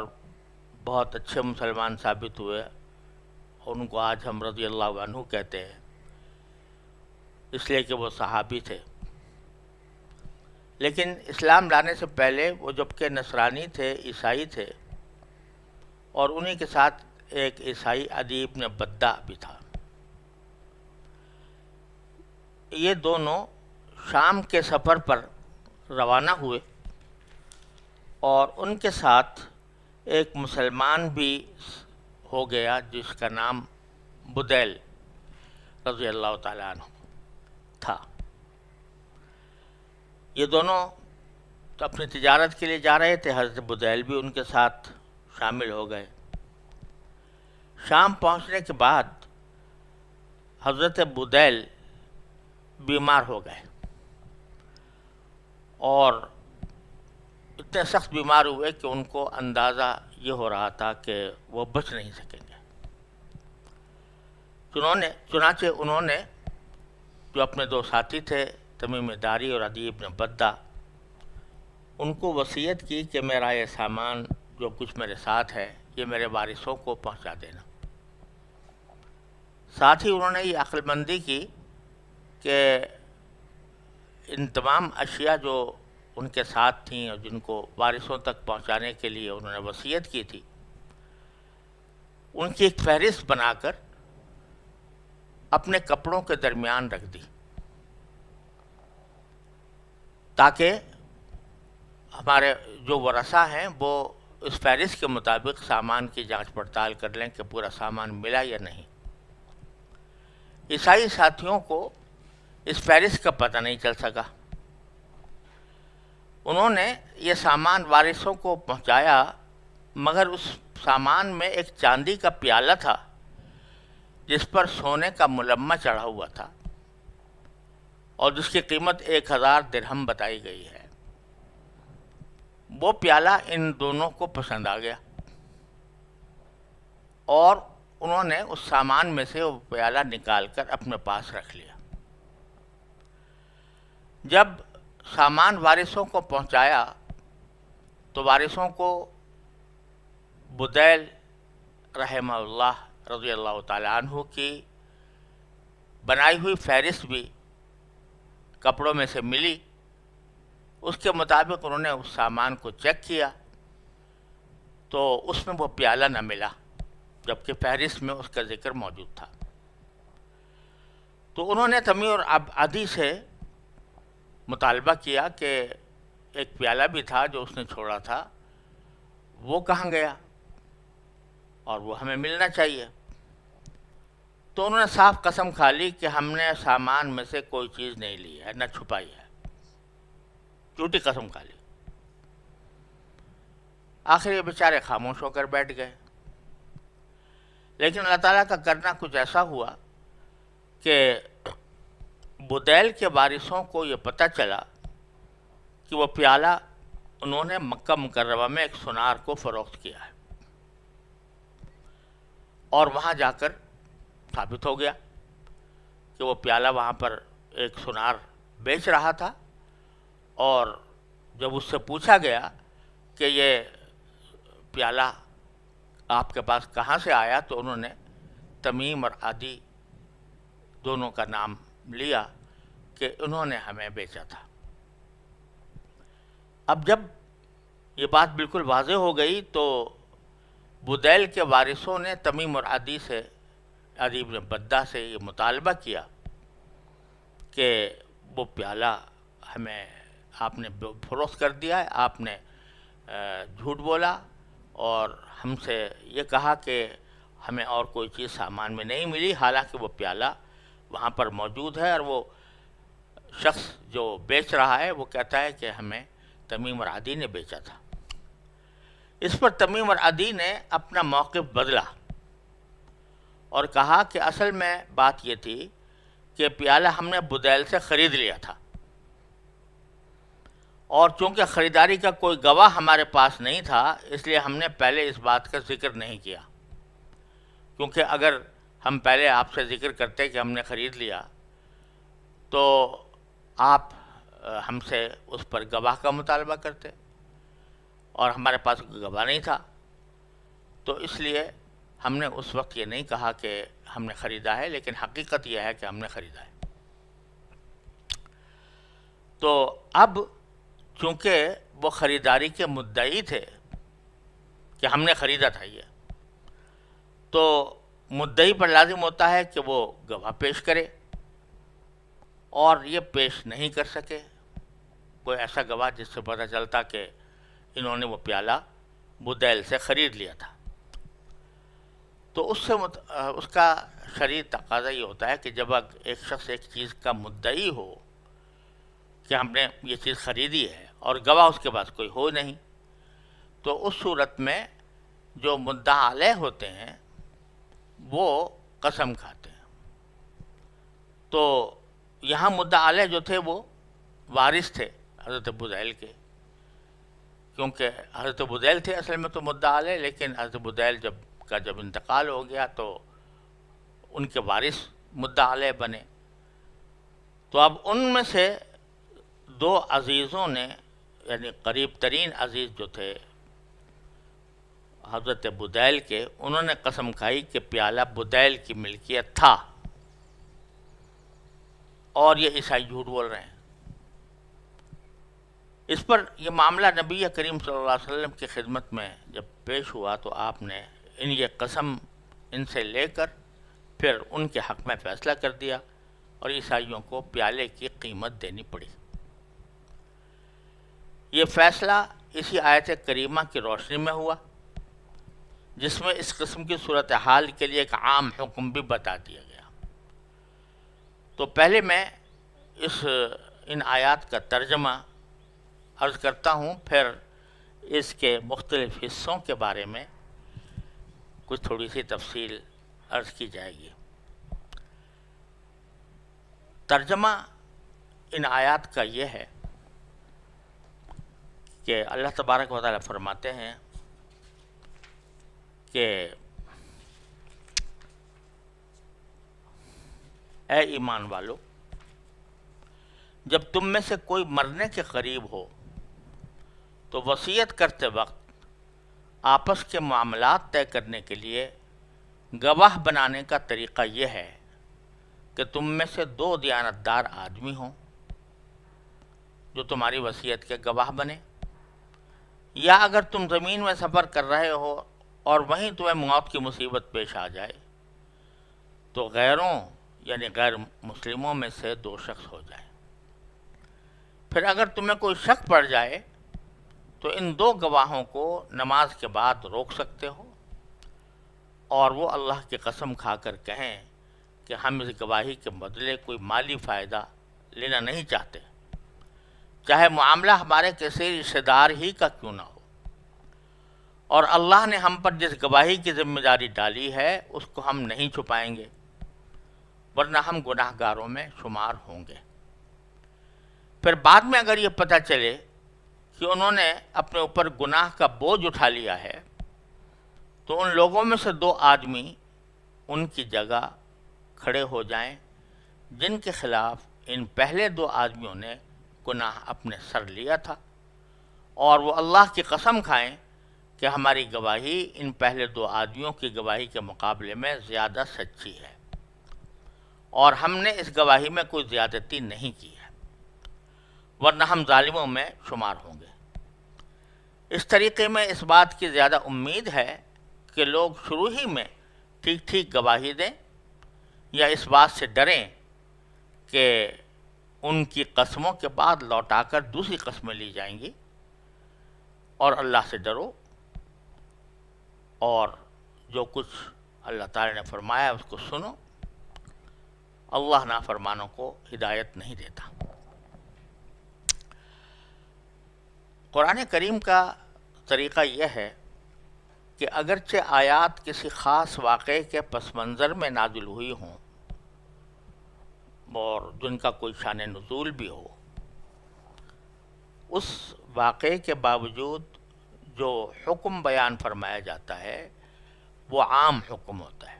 بہت اچھے مسلمان ثابت ہوئے، ان کو آج ہم رضی اللہ عنہ کہتے ہیں، اس لیے کہ وہ صحابی تھے۔ لیکن اسلام لانے سے پہلے وہ جبکہ نصرانی تھے، عیسائی تھے، اور انہی کے ساتھ ایک عیسائی عدی ابن بدہ بھی تھا۔ یہ دونوں شام کے سفر پر روانہ ہوئے اور ان کے ساتھ ایک مسلمان بھی ہو گیا جس کا نام بدیل رضی اللہ تعالیٰ عنہ تھا۔ یہ دونوں تو اپنی تجارت کے لیے جا رہے تھے، حضرت بدیل بھی ان کے ساتھ شامل ہو گئے۔ شام پہنچنے کے بعد حضرت بدیل بیمار ہو گئے اور اتنے سخت بیمار ہوئے کہ ان کو اندازہ یہ ہو رہا تھا کہ وہ بچ نہیں سکیں گے۔ چنانچہ انہوں نے جو اپنے دو ساتھی تھے تمیم داری اور عدی ابن بدہ، ان کو وصیت کی کہ میرا یہ سامان جو کچھ میرے ساتھ ہے یہ میرے وارثوں کو پہنچا دینا۔ ساتھ ہی انہوں نے یہ عقل مندی کی کہ ان تمام اشیاء جو ان کے ساتھ تھیں اور جن کو وارثوں تک پہنچانے کے لیے انہوں نے وصیت کی تھی، ان کی ایک فہرست بنا کر اپنے کپڑوں کے درمیان رکھ دی تاکہ ہمارے جو ورثہ ہیں وہ اس فہرست کے مطابق سامان کی جانچ پڑتال کر لیں کہ پورا سامان ملا یا نہیں۔ عیسائی ساتھیوں کو اس فہرست کا پتہ نہیں چل سکا۔ انہوں نے یہ سامان وارثوں کو پہنچایا، مگر اس سامان میں ایک چاندی کا پیالہ تھا جس پر سونے کا ملمہ چڑھا ہوا تھا اور جس کی قیمت 1000 درہم بتائی گئی ہے۔ وہ پیالہ ان دونوں کو پسند آ گیا اور انہوں نے اس سامان میں سے وہ پیالہ نکال کر اپنے پاس رکھ لیا۔ جب سامان وارثوں کو پہنچایا تو وارثوں کو بدیل رحمہ اللہ رضی اللہ تعالیٰ عنہ کی بنائی ہوئی فہرست بھی کپڑوں میں سے ملی۔ اس کے مطابق انہوں نے اس سامان کو چیک کیا تو اس میں وہ پیالہ نہ ملا، جبکہ فہرست میں اس کا ذکر موجود تھا۔ تو انہوں نے تمیم اور عدی سے مطالبہ کیا کہ ایک پیالہ بھی تھا جو اس نے چھوڑا تھا، وہ کہاں گیا اور وہ ہمیں ملنا چاہیے۔ تو انہوں نے صاف قسم کھا لی کہ ہم نے سامان میں سے کوئی چیز نہیں لی ہے، نہ چھپائی ہے، جھوٹی قسم کھا لی۔ آخر یہ بیچارے خاموش ہو کر بیٹھ گئے۔ لیکن اللہ تعالیٰ کا کرنا کچھ ایسا ہوا کہ بدیل کے وارثوں کو یہ پتہ چلا کہ وہ پیالہ انہوں نے مکہ مکرمہ میں ایک سونار کو فروخت کیا ہے، اور وہاں جا کر ثابت ہو گیا کہ وہ پیالہ وہاں پر ایک سونار بیچ رہا تھا، اور جب اس سے پوچھا گیا کہ یہ پیالہ آپ کے پاس کہاں سے آیا تو انہوں نے تمیم اور عدی دونوں کا نام لیا کہ انہوں نے ہمیں بیچا تھا۔ اب جب یہ بات بالکل واضح ہو گئی تو بدیل کے وارثوں نے تمیم اور عدی بن بدہ سے یہ مطالبہ کیا کہ وہ پیالہ ہمیں آپ نے فروخت کر دیا ہے، آپ نے جھوٹ بولا اور ہم سے یہ کہا کہ ہمیں اور کوئی چیز سامان میں نہیں ملی، حالانکہ وہ پیالہ وہاں پر موجود ہے، اور وہ شخص جو بیچ رہا ہے وہ کہتا ہے کہ ہمیں تمیم اور عدی نے بیچا تھا۔ اس پر تمیم اور عدی نے اپنا موقف بدلا اور کہا کہ اصل میں بات یہ تھی کہ پیالہ ہم نے بدیل سے خرید لیا تھا، اور چونکہ خریداری کا کوئی گواہ ہمارے پاس نہیں تھا اس لیے ہم نے پہلے اس بات کا ذکر نہیں کیا، کیونکہ اگر ہم پہلے آپ سے ذکر کرتے کہ ہم نے خرید لیا تو آپ ہم سے اس پر گواہ کا مطالبہ کرتے، اور ہمارے پاس کوئی گواہ نہیں تھا، تو اس لیے ہم نے اس وقت یہ نہیں کہا کہ ہم نے خریدا ہے، لیکن حقیقت یہ ہے کہ ہم نے خریدا ہے۔ تو اب چونکہ وہ خریداری کے مدعی تھے کہ ہم نے خریدا تھا یہ، تو مدعی پر لازم ہوتا ہے کہ وہ گواہ پیش کرے، اور یہ پیش نہیں کر سکے کوئی ایسا گواہ جس سے پتہ چلتا کہ انہوں نے وہ پیالہ بدیل سے خرید لیا تھا۔ تو اس کا شرعی تقاضا یہ ہوتا ہے کہ جب ایک شخص ایک چیز کا مدعی ہو کہ ہم نے یہ چیز خریدی ہے اور گواہ اس کے پاس کوئی ہو نہیں، تو اس صورت میں جو مدعا علیہ ہوتے ہیں وہ قسم کھاتے ہیں۔ تو یہاں مدعا علیہ جو تھے وہ وارث تھے حضرت بدیل کے، کیونکہ حضرت بدیل تھے اصل میں تو مدعا علیہ، لیکن حضرت بدیل جب انتقال ہو گیا تو ان کے وارث مدعا علیہ بنے۔ تو اب ان میں سے دو عزیزوں نے، یعنی قریب ترین عزیز جو تھے حضرت بدیل کے، انہوں نے قسم کھائی کہ پیالہ بدیل کی ملکیت تھا، اور یہ عیسائی جھوٹ بول رہے ہیں۔ اس پر یہ معاملہ نبی کریم صلی اللہ علیہ وسلم کی خدمت میں جب پیش ہوا تو آپ نے یہ قسم ان سے لے کر پھر ان کے حق میں فیصلہ کر دیا، اور عیسائیوں کو پیالے کی قیمت دینی پڑی۔ یہ فیصلہ اسی آیت کریمہ کی روشنی میں ہوا جس میں اس قسم کی صورتحال کے لیے ایک عام حکم بھی بتا دیا گیا۔ تو پہلے میں ان آیات کا ترجمہ عرض کرتا ہوں، پھر اس کے مختلف حصوں کے بارے میں کچھ تھوڑی سی تفصیل عرض کی جائے گی۔ ترجمہ ان آیات کا یہ ہے کہ اللہ تبارک و تعالیٰ فرماتے ہیں کہ اے ایمان والو، جب تم میں سے کوئی مرنے کے قریب ہو تو وصیت کرتے وقت آپس کے معاملات طے کرنے کے لیے گواہ بنانے کا طریقہ یہ ہے کہ تم میں سے 2 دیانتدار آدمی ہوں جو تمہاری وصیت کے گواہ بنے، یا اگر تم زمین میں سفر کر رہے ہو اور وہیں تمہیں موت کی مصیبت پیش آ جائے تو غیروں یعنی غیر مسلموں میں سے 2 شخص ہو جائیں۔ پھر اگر تمہیں کوئی شک پڑ جائے تو ان 2 گواہوں کو نماز کے بعد روک سکتے ہو، اور وہ اللہ کی قسم کھا کر کہیں کہ ہم اس گواہی کے بدلے کوئی مالی فائدہ لینا نہیں چاہتے، چاہے معاملہ ہمارے کسی رشتہ دار ہی کا کیوں نہ ہو، اور اللہ نے ہم پر جس گواہی کی ذمہ داری ڈالی ہے اس کو ہم نہیں چھپائیں گے، ورنہ ہم گناہ گاروں میں شمار ہوں گے۔ پھر بعد میں اگر یہ پتہ چلے کہ انہوں نے اپنے اوپر گناہ کا بوجھ اٹھا لیا ہے تو ان لوگوں میں سے 2 آدمی ان کی جگہ کھڑے ہو جائیں جن کے خلاف ان پہلے 2 آدمیوں نے گناہ اپنے سر لیا تھا، اور وہ اللہ کی قسم کھائیں کہ ہماری گواہی ان پہلے 2 آدمیوں کی گواہی کے مقابلے میں زیادہ سچی ہے، اور ہم نے اس گواہی میں کوئی زیادتی نہیں کی ہے، ورنہ ہم ظالموں میں شمار ہوں گے۔ اس طریقے میں اس بات کی زیادہ امید ہے کہ لوگ شروع ہی میں ٹھیک ٹھیک گواہی دیں یا اس بات سے ڈریں کہ ان کی قسموں کے بعد لوٹا کر دوسری قسمیں لی جائیں گی، اور اللہ سے ڈرو، اور جو کچھ اللہ تعالی نے فرمایا اس کو سنو۔ اللہ نافرمانوں کو ہدایت نہیں دیتا۔ قرآن کریم کا طریقہ یہ ہے کہ اگرچہ آیات کسی خاص واقعے کے پس منظر میں نازل ہوئی ہوں اور جن کا کوئی شان نزول بھی ہو، اس واقعے کے باوجود جو حکم بیان فرمایا جاتا ہے وہ عام حکم ہوتا ہے،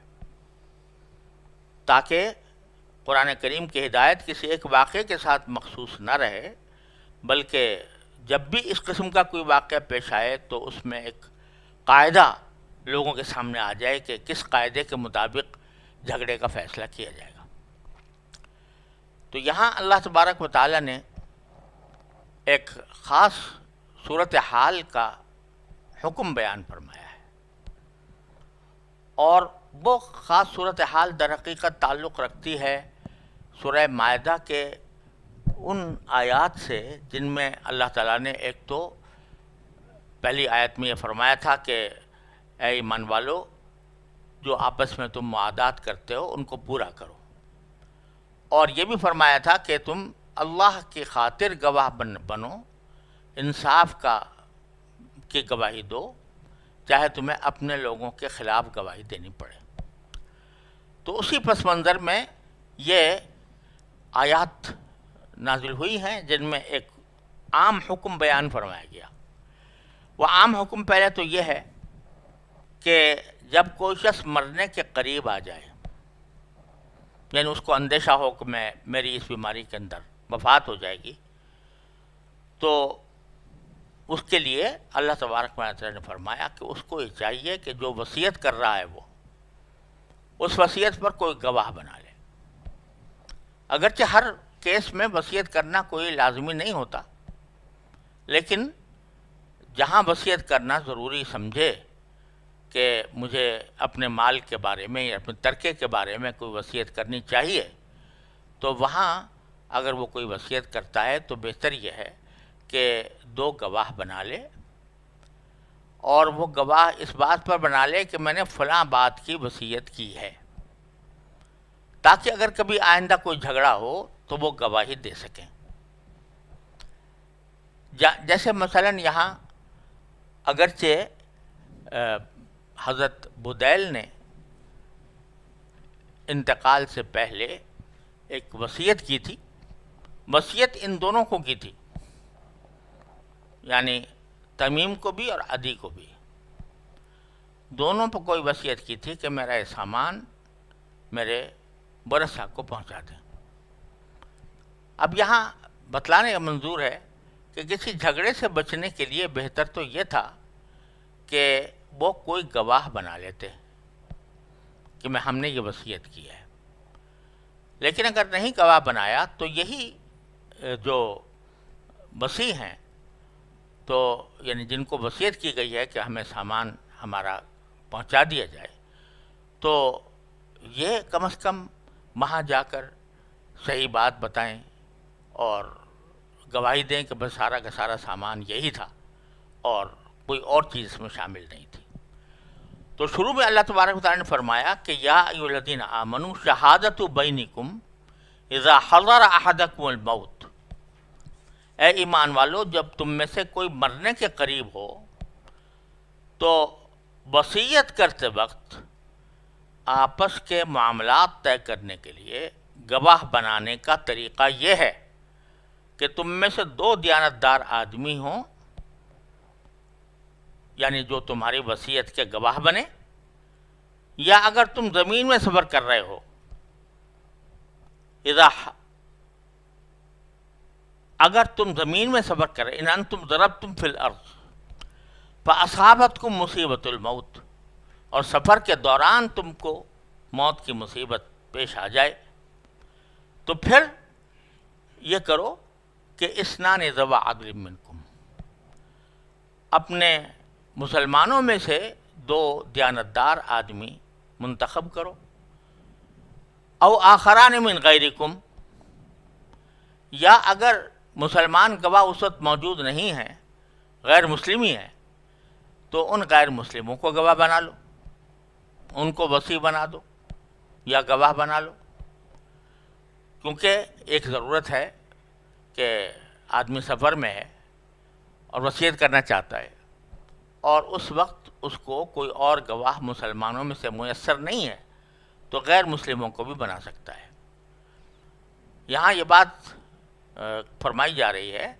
تاکہ قرآن کریم کی ہدایت کسی ایک واقعے کے ساتھ مخصوص نہ رہے، بلکہ جب بھی اس قسم کا کوئی واقعہ پیش آئے تو اس میں ایک قاعدہ لوگوں کے سامنے آ جائے کہ کس قاعدے کے مطابق جھگڑے کا فیصلہ کیا جائے گا۔ تو یہاں اللہ تبارک و تعالیٰ نے ایک خاص صورتحال کا حکم بیان فرمایا ہے، اور وہ خاص صورتحال در حقیقت تعلق رکھتی ہے سورہ مائدہ کے ان آیات سے جن میں اللہ تعالیٰ نے ایک تو پہلی آیت میں یہ فرمایا تھا کہ اے ایمان والو، جو آپس میں تم معاہدات کرتے ہو ان کو پورا کرو، اور یہ بھی فرمایا تھا کہ تم اللہ کی خاطر گواہ بنو، انصاف کی گواہی دو، چاہے تمہیں اپنے لوگوں کے خلاف گواہی دینی پڑے۔ تو اسی پس منظر میں یہ آیات نازل ہوئی ہیں جن میں ایک عام حکم بیان فرمایا گیا۔ وہ عام حکم پہلے تو یہ ہے کہ جب کوئی شخص مرنے کے قریب آ جائے، یعنی اس کو اندیشہ ہو کہ میری اس بیماری کے اندر وفات ہو جائے گی، تو اس کے لیے اللہ تبارک و تعالیٰ نے فرمایا کہ اس کو یہ چاہیے کہ جو وصیت کر رہا ہے وہ اس وصیت پر کوئی گواہ بنا لے۔ اگرچہ ہر کیس میں وصیت کرنا کوئی لازمی نہیں ہوتا، لیکن جہاں وصیت کرنا ضروری سمجھے کہ مجھے اپنے مال کے بارے میں یا اپنے ترکے کے بارے میں کوئی وصیت کرنی چاہیے، تو وہاں اگر وہ کوئی وصیت کرتا ہے تو بہتر یہ ہے کہ 2 گواہ بنا لے، اور وہ گواہ اس بات پر بنا لے کہ میں نے فلاں بات کی وصیت کی ہے، تاکہ اگر کبھی آئندہ کوئی جھگڑا ہو تو وہ گواہی دے سکیں۔ جیسے مثلا یہاں اگرچہ حضرت بدیل نے انتقال سے پہلے ایک وصیت کی تھی، وصیت ان دونوں کو کی تھی، یعنی تمیم کو بھی اور عدی کو بھی، دونوں پہ کوئی وصیت کی تھی کہ میرا یہ سامان میرے ورثہ کو پہنچا دیں۔ اب یہاں بتلانے کا منظور ہے کہ کسی جھگڑے سے بچنے کے لیے بہتر تو یہ تھا کہ وہ کوئی گواہ بنا لیتے کہ ہم نے یہ وصیت کی ہے، لیکن اگر نہیں گواہ بنایا تو یہی جو وصی ہیں، تو یعنی جن کو وصیت کی گئی ہے کہ ہمیں سامان ہمارا پہنچا دیا جائے، تو یہ کم از کم وہاں جا کر صحیح بات بتائیں اور گواہی دیں کہ بس سارا کا سارا سامان یہی تھا اور کوئی اور چیز اس میں شامل نہیں تھی۔ تو شروع میں اللہ تبارک و تعالیٰ نے فرمایا کہ یا ایھا الذین آمنوا شہادۃ بینکم اذا حضر احدکم الموت، اے ایمان والو، جب تم میں سے کوئی مرنے کے قریب ہو تو وصیت کرتے وقت آپس کے معاملات طے کرنے کے لیے گواہ بنانے کا طریقہ یہ ہے کہ تم میں سے 2 دیانتدار آدمی ہوں، یعنی جو تمہاری وصیت کے گواہ بنے، یا اگر تم زمین میں سفر کر رہے ہو، اگر تم زمین میں سفر کر رہے، ان انتم ضربتم فی الارض فاصابتکم مصیبۃ الموت، اور سفر کے دوران تم کو موت کی مصیبت پیش آ جائے، تو پھر یہ کرو کہ اسنان ذوی عدل منکم، اپنے مسلمانوں میں سے دو دیانتدار آدمی منتخب کرو، او آخران من غیرکم، یا اگر مسلمان گواہ اس وقت موجود نہیں ہیں، غیر مسلم ہی ہیں، تو ان غیر مسلموں کو گواہ بنا لو، ان کو وصی بنا دو یا گواہ بنا لو، کیونکہ ایک ضرورت ہے کہ آدمی سفر میں ہے اور وصیت کرنا چاہتا ہے، اور اس وقت اس کو کوئی اور گواہ مسلمانوں میں سے میسر نہیں ہے، تو غیر مسلموں کو بھی بنا سکتا ہے۔ یہاں یہ بات فرمائی جا رہی ہے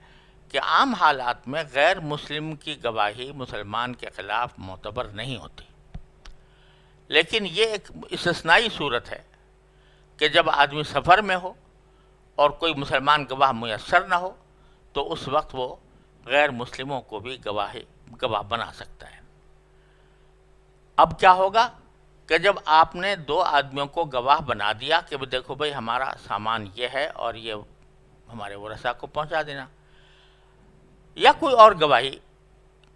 کہ عام حالات میں غیر مسلم کی گواہی مسلمان کے خلاف معتبر نہیں ہوتی، لیکن یہ ایک استثنائی صورت ہے کہ جب آدمی سفر میں ہو اور کوئی مسلمان گواہ میسر نہ ہو، تو اس وقت وہ غیر مسلموں کو بھی گواہ بنا سکتا ہے۔ اب کیا ہوگا کہ جب آپ نے دو آدمیوں کو گواہ بنا دیا کہ دیکھو بھائی ہمارا سامان یہ ہے اور یہ ہمارے ورثاء کو پہنچا دینا، یا کوئی اور گواہی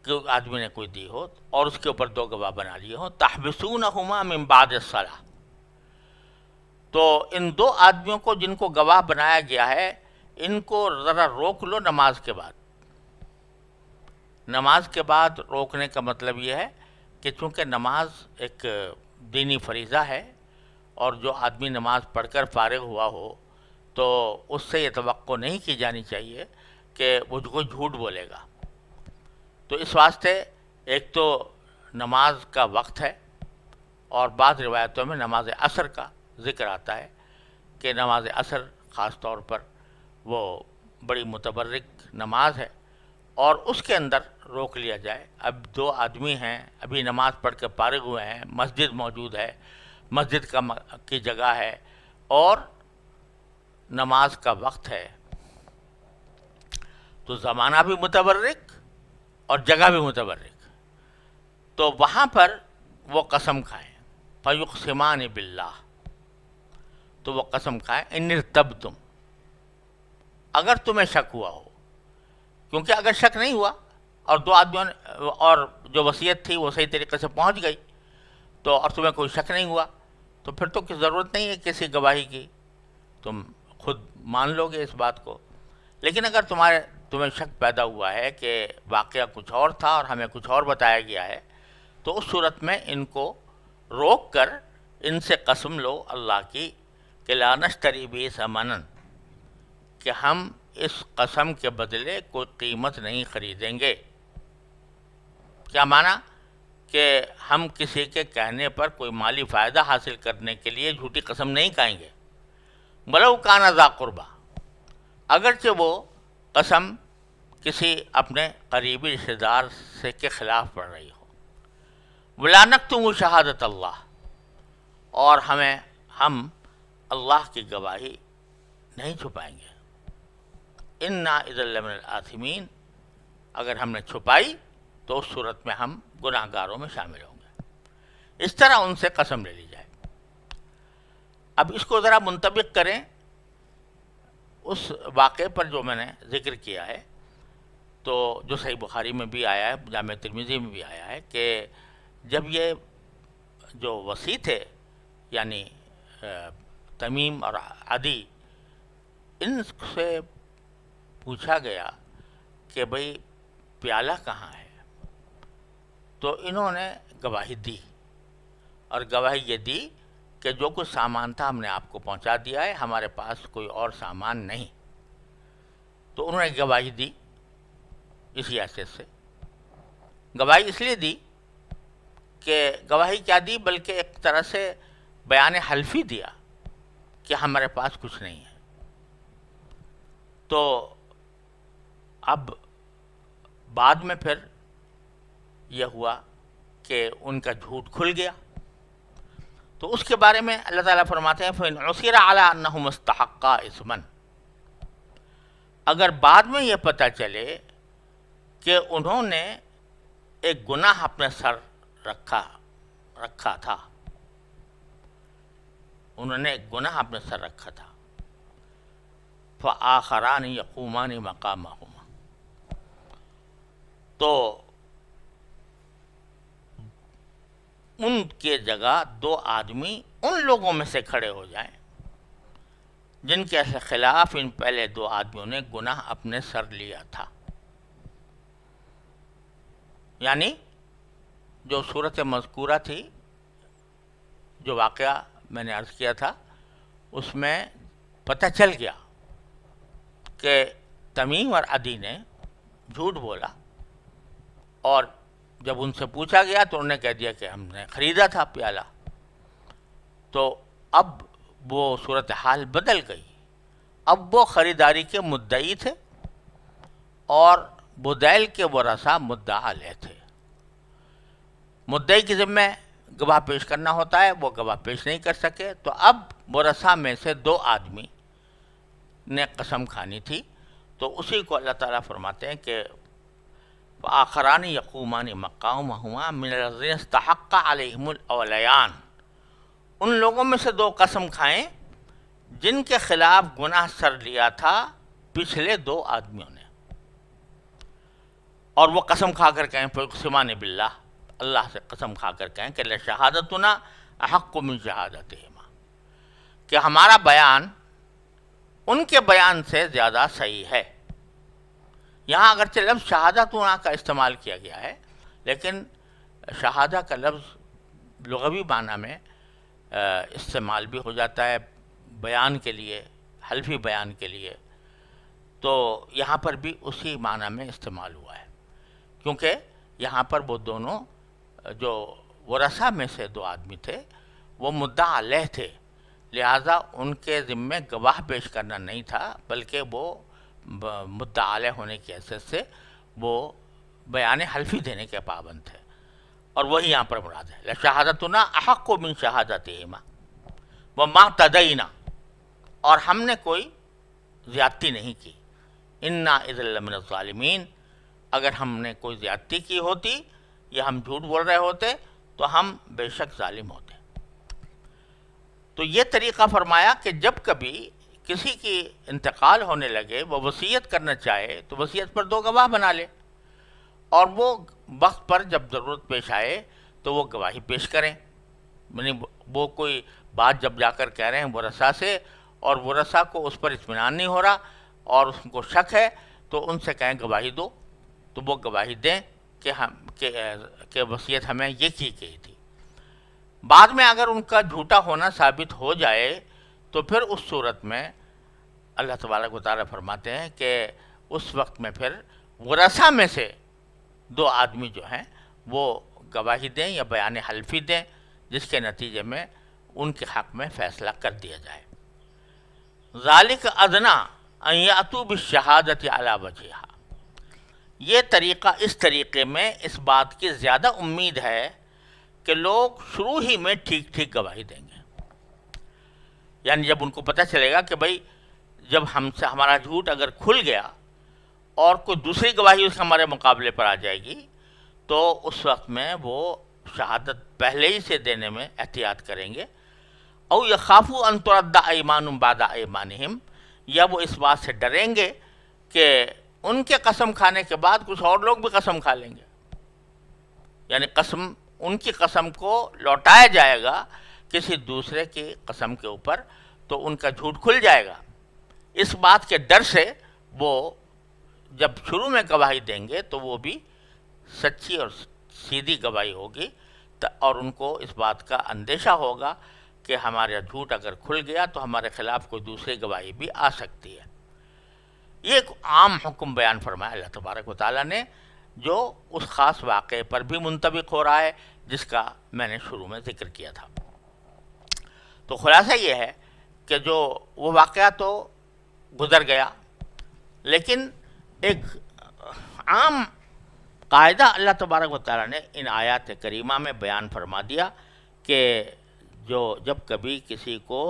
کہ آدمی نے کوئی دی ہو اور اس کے اوپر دو گواہ بنا لیے ہوں، تحبسونہما من بعد الصلاۃ، تو ان دو آدمیوں کو جن کو گواہ بنایا گیا ہے ان کو ذرا روک لو نماز کے بعد۔ نماز کے بعد روکنے کا مطلب یہ ہے کہ چونکہ نماز ایک دینی فریضہ ہے، اور جو آدمی نماز پڑھ کر فارغ ہوا ہو تو اس سے یہ توقع نہیں کی جانی چاہیے کہ وہ کوئی جھوٹ بولے گا، تو اس واسطے ایک تو نماز کا وقت ہے، اور بعض روایتوں میں نماز عصر کا ذکر آتا ہے کہ نماز عصر خاص طور پر وہ بڑی متبرک نماز ہے، اور اس کے اندر روک لیا جائے۔ اب دو آدمی ہیں، ابھی نماز پڑھ کے فارغ ہوئے ہیں، مسجد موجود ہے، مسجد کی جگہ ہے، اور نماز کا وقت ہے، تو زمانہ بھی متبرک اور جگہ بھی متبرک، تو وہاں پر وہ قسم کھائیں، فیقسمان باللہ، تو وہ قسم کھائیں ان ارتبتم، اگر تمہیں شک ہوا ہو، کیونکہ اگر شک نہیں ہوا اور دو آدمیوں نے اور جو وصیت تھی وہ صحیح طریقے سے پہنچ گئی، تو اور تمہیں کوئی شک نہیں ہوا، تو پھر تو کوئی ضرورت نہیں ہے کسی گواہی کی، تم خود مان لو گے اس بات کو۔ لیکن اگر تمہیں شک پیدا ہوا ہے کہ واقعہ کچھ اور تھا اور ہمیں کچھ اور بتایا گیا ہے، تو اس صورت میں ان کو روک کر ان سے قسم لو اللہ کی کہ لا نشتری بہ ثمنا، کہ ہم اس قسم کے بدلے کوئی قیمت نہیں خریدیں گے۔ کیا معنی؟ کہ ہم کسی کے کہنے پر کوئی مالی فائدہ حاصل کرنے کے لیے جھوٹی قسم نہیں کھائیں گے، ولو کان ذا قربا، اگرچہ وہ قسم کسی اپنے قریبی رشتہ دار سے کے خلاف پڑ رہی ہو۔ ولا نکتم شہادت اللہ، اور ہم اللہ کی گواہی نہیں چھپائیں گے۔ انا اذا لمن الآثمین، اگر ہم نے چھپائی تو اس صورت میں ہم گناہ گاروں میں شامل ہوں گے۔ اس طرح ان سے قسم لے لی جائے۔ اب اس کو ذرا منطبق کریں اس واقعے پر جو میں نے ذکر کیا ہے، تو جو صحیح بخاری میں بھی آیا ہے، جامع ترمذی میں بھی آیا ہے کہ جب یہ جو وصی تھے، یعنی تمیم اور عدی، ان سے پوچھا گیا کہ بھئی پیالہ کہاں ہے، تو انہوں نے گواہی دی، اور گواہی یہ دی کہ جو کچھ سامان تھا ہم نے آپ کو پہنچا دیا ہے، ہمارے پاس کوئی اور سامان نہیں۔ تو انہوں نے گواہی دی اسی حیثیت سے۔ گواہی اس لیے دی کہ گواہی کیا دی، بلکہ ایک طرح سے بیان حلفی دیا کہ ہمارے پاس کچھ نہیں ہے۔ تو اب بعد میں پھر یہ ہوا کہ ان کا جھوٹ کھل گیا، تو اس کے بارے میں اللہ تعالیٰ فرماتے ہیں فَإِنْ عُثِرَ عَلَىٰ أَنَّهُمَا اسْتَحَقَّا إِثْمًا، اگر بعد میں یہ پتہ چلے کہ انہوں نے ایک گناہ اپنے سر رکھا تھا، انہوں نے ایک گناہ اپنے سر رکھا تھا، فَآخَرَانِ يَقُومَانِ مَقَامَهُمَا، تو ان کے جگہ دو آدمی ان لوگوں میں سے کھڑے ہو جائیں جن کے خلاف ان پہلے دو آدمیوں نے گناہ اپنے سر لیا تھا. یعنی جو صورت مذکورہ تھی، جو واقعہ میں نے عرض کیا تھا، اس میں پتہ چل گیا کہ تمیم اور عدی نے جھوٹ بولا، اور جب ان سے پوچھا گیا تو انہوں نے کہہ دیا کہ ہم نے خریدا تھا پیالہ. تو اب وہ صورتحال بدل گئی. اب وہ خریداری کے مدعی تھے اور بدیل کے ورثاء مدعا علیہ تھے. مدعی کے ذمہ گواہ پیش کرنا ہوتا ہے، وہ گواہ پیش نہیں کر سکے، تو اب ورثاء میں سے دو آدمی نے قسم کھانی تھی. تو اسی کو اللہ تعالیٰ فرماتے ہیں کہ آخران یقومان مقامہما من الذین استحق علیہم الاولیان، ان لوگوں میں سے دو قسم کھائیں جن کے خلاف گناہ سر لیا تھا پچھلے دو آدمیوں نے. اور وہ قسم کھا کر کہیں، فیقسمان باللہ، اللہ سے قسم کھا کر کہیں کہ لشہادتنا احق من شہادتہما، کہ ہمارا بیان ان کے بیان سے زیادہ صحیح ہے. یہاں اگرچہ لفظ شہادتنا کا استعمال کیا گیا ہے، لیکن شہادہ کا لفظ لغوی معنی میں استعمال بھی ہو جاتا ہے بیان کے لیے، حلفی بیان کے لیے. تو یہاں پر بھی اسی معنی میں استعمال ہوا ہے، کیونکہ یہاں پر وہ دونوں جو ورثاء میں سے دو آدمی تھے وہ مدعا علیہ تھے، لہٰذا ان کے ذمے گواہ پیش کرنا نہیں تھا، بلکہ وہ مدعا علیہ ہونے کی حیثیت سے وہ بیان حلفی دینے کے پابند تھے. اور وہی یہاں پر مراد ہے، لشہادتنا احق من شہادتہما وما اعتدینا، اور ہم نے کوئی زیادتی نہیں کی. انا اذا لمن الظالمین، اگر ہم نے کوئی زیادتی کی ہوتی یا ہم جھوٹ بول رہے ہوتے تو ہم بے شک ظالم ہوتے. تو یہ طریقہ فرمایا کہ جب کبھی کسی کی انتقال ہونے لگے، وہ وصیت کرنا چاہے تو وصیت پر دو گواہ بنا لے، اور وہ وقت پر جب ضرورت پیش آئے تو وہ گواہی پیش کریں. یعنی وہ کوئی بات جب جا کر کہہ رہے ہیں ورثاء سے، اور ورثاء کو اس پر اطمینان نہیں ہو رہا اور اس کو شک ہے، تو ان سے کہیں گواہی دو، تو وہ گواہی دیں کہ وصیت ہمیں یہ کی گئی تھی. بعد میں اگر ان کا جھوٹا ہونا ثابت ہو جائے تو پھر اس صورت میں اللہ تبارک و تعالیٰ فرماتے ہیں کہ اس وقت میں پھر ورثاء میں سے دو آدمی جو ہیں وہ گواہی دیں یا بیان حلفی دیں، جس کے نتیجے میں ان کے حق میں فیصلہ کر دیا جائے. ذالک ادنا ان یاتوا بالشہادۃ علی وجہہا، یہ طریقہ، اس طریقے میں اس بات کی زیادہ امید ہے کہ لوگ شروع ہی میں ٹھیک ٹھیک گواہی دیں گے. یعنی جب ان کو پتہ چلے گا کہ بھائی جب ہم سے ہمارا جھوٹ اگر کھل گیا اور کوئی دوسری گواہی اس ہمارے مقابلے پر آ جائے گی، تو اس وقت میں وہ شہادت پہلے ہی سے دینے میں احتیاط کریں گے. او یخافوا ان ترد ایمان بعد ایمانہم، یا وہ اس بات سے ڈریں گے کہ ان کے قسم کھانے کے بعد کچھ اور لوگ بھی قسم کھا لیں گے. یعنی قسم، ان کی قسم کو لوٹایا جائے گا کسی دوسرے کی قسم کے اوپر، تو ان کا جھوٹ کھل جائے گا. اس بات کے ڈر سے وہ جب شروع میں گواہی دیں گے تو وہ بھی سچی اور سیدھی گواہی ہوگی، اور ان کو اس بات کا اندیشہ ہوگا کہ ہمارا جھوٹ اگر کھل گیا تو ہمارے خلاف کوئی دوسری گواہی بھی آ سکتی ہے. یہ ایک عام حکم بیان فرمایا اللہ تبارک و تعالیٰ نے، جو اس خاص واقعے پر بھی منطبق ہو رہا ہے جس کا میں نے شروع میں ذکر کیا تھا. تو خلاصہ یہ ہے کہ جو وہ واقعہ تو گزر گیا، لیکن ایک عام قاعدہ اللہ تبارک و تعالیٰ نے ان آیات کریمہ میں بیان فرما دیا کہ جب کبھی کسی کو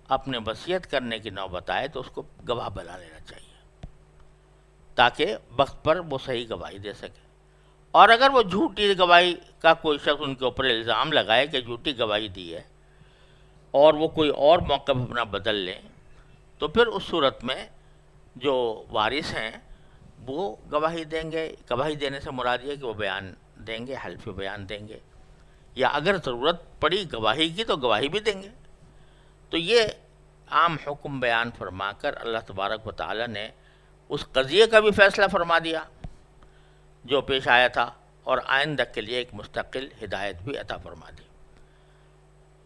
اپنے وصیت کرنے کی نوبت آئے تو اس کو گواہ بنا لینا چاہیے، تاکہ وقت پر وہ صحیح گواہی دے سکے. اور اگر وہ جھوٹی گواہی کا کوئی شخص ان کے اوپر الزام لگائے کہ جھوٹی گواہی دی ہے، اور وہ کوئی اور موقف اپنا بدل لیں، تو پھر اس صورت میں جو وارث ہیں وہ گواہی دیں گے. گواہی دینے سے مراد یہ کہ وہ بیان دیں گے، حلفی بیان دیں گے. یا اگر ضرورت پڑی گواہی کی تو گواہی بھی دیں گے۔ تو یہ عام حکم بیان فرما کر اللہ تبارک و تعالیٰ نے اس قضیے کا بھی فیصلہ فرما دیا جو پیش آیا تھا، اور آئندہ کے لیے ایک مستقل ہدایت بھی عطا فرما دی۔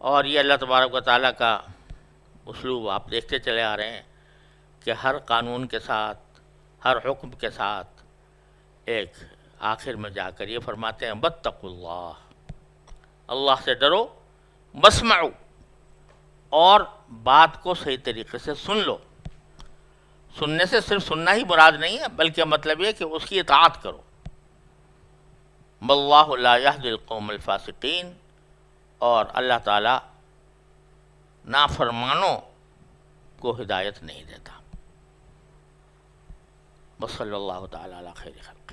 اور یہ اللہ تبارک و تعالیٰ کا اسلوب آپ دیکھتے چلے آ رہے ہیں کہ ہر قانون کے ساتھ، ہر حکم کے ساتھ ایک آخر میں جا کر یہ فرماتے ہیں واتقوا اللہ، اللہ سے ڈرو، واسمعوا، اور بات کو صحیح طریقے سے سن لو۔ سننے سے صرف سننا ہی مراد نہیں ہے، بلکہ مطلب یہ کہ اس کی اطاعت کرو۔ واللہ لا یہدی القوم الفاسقین، اور اللہ تعالیٰ نافرمانوں کو ہدایت نہیں دیتا۔ وصلی اللہ تعالیٰ علی خیر خلق۔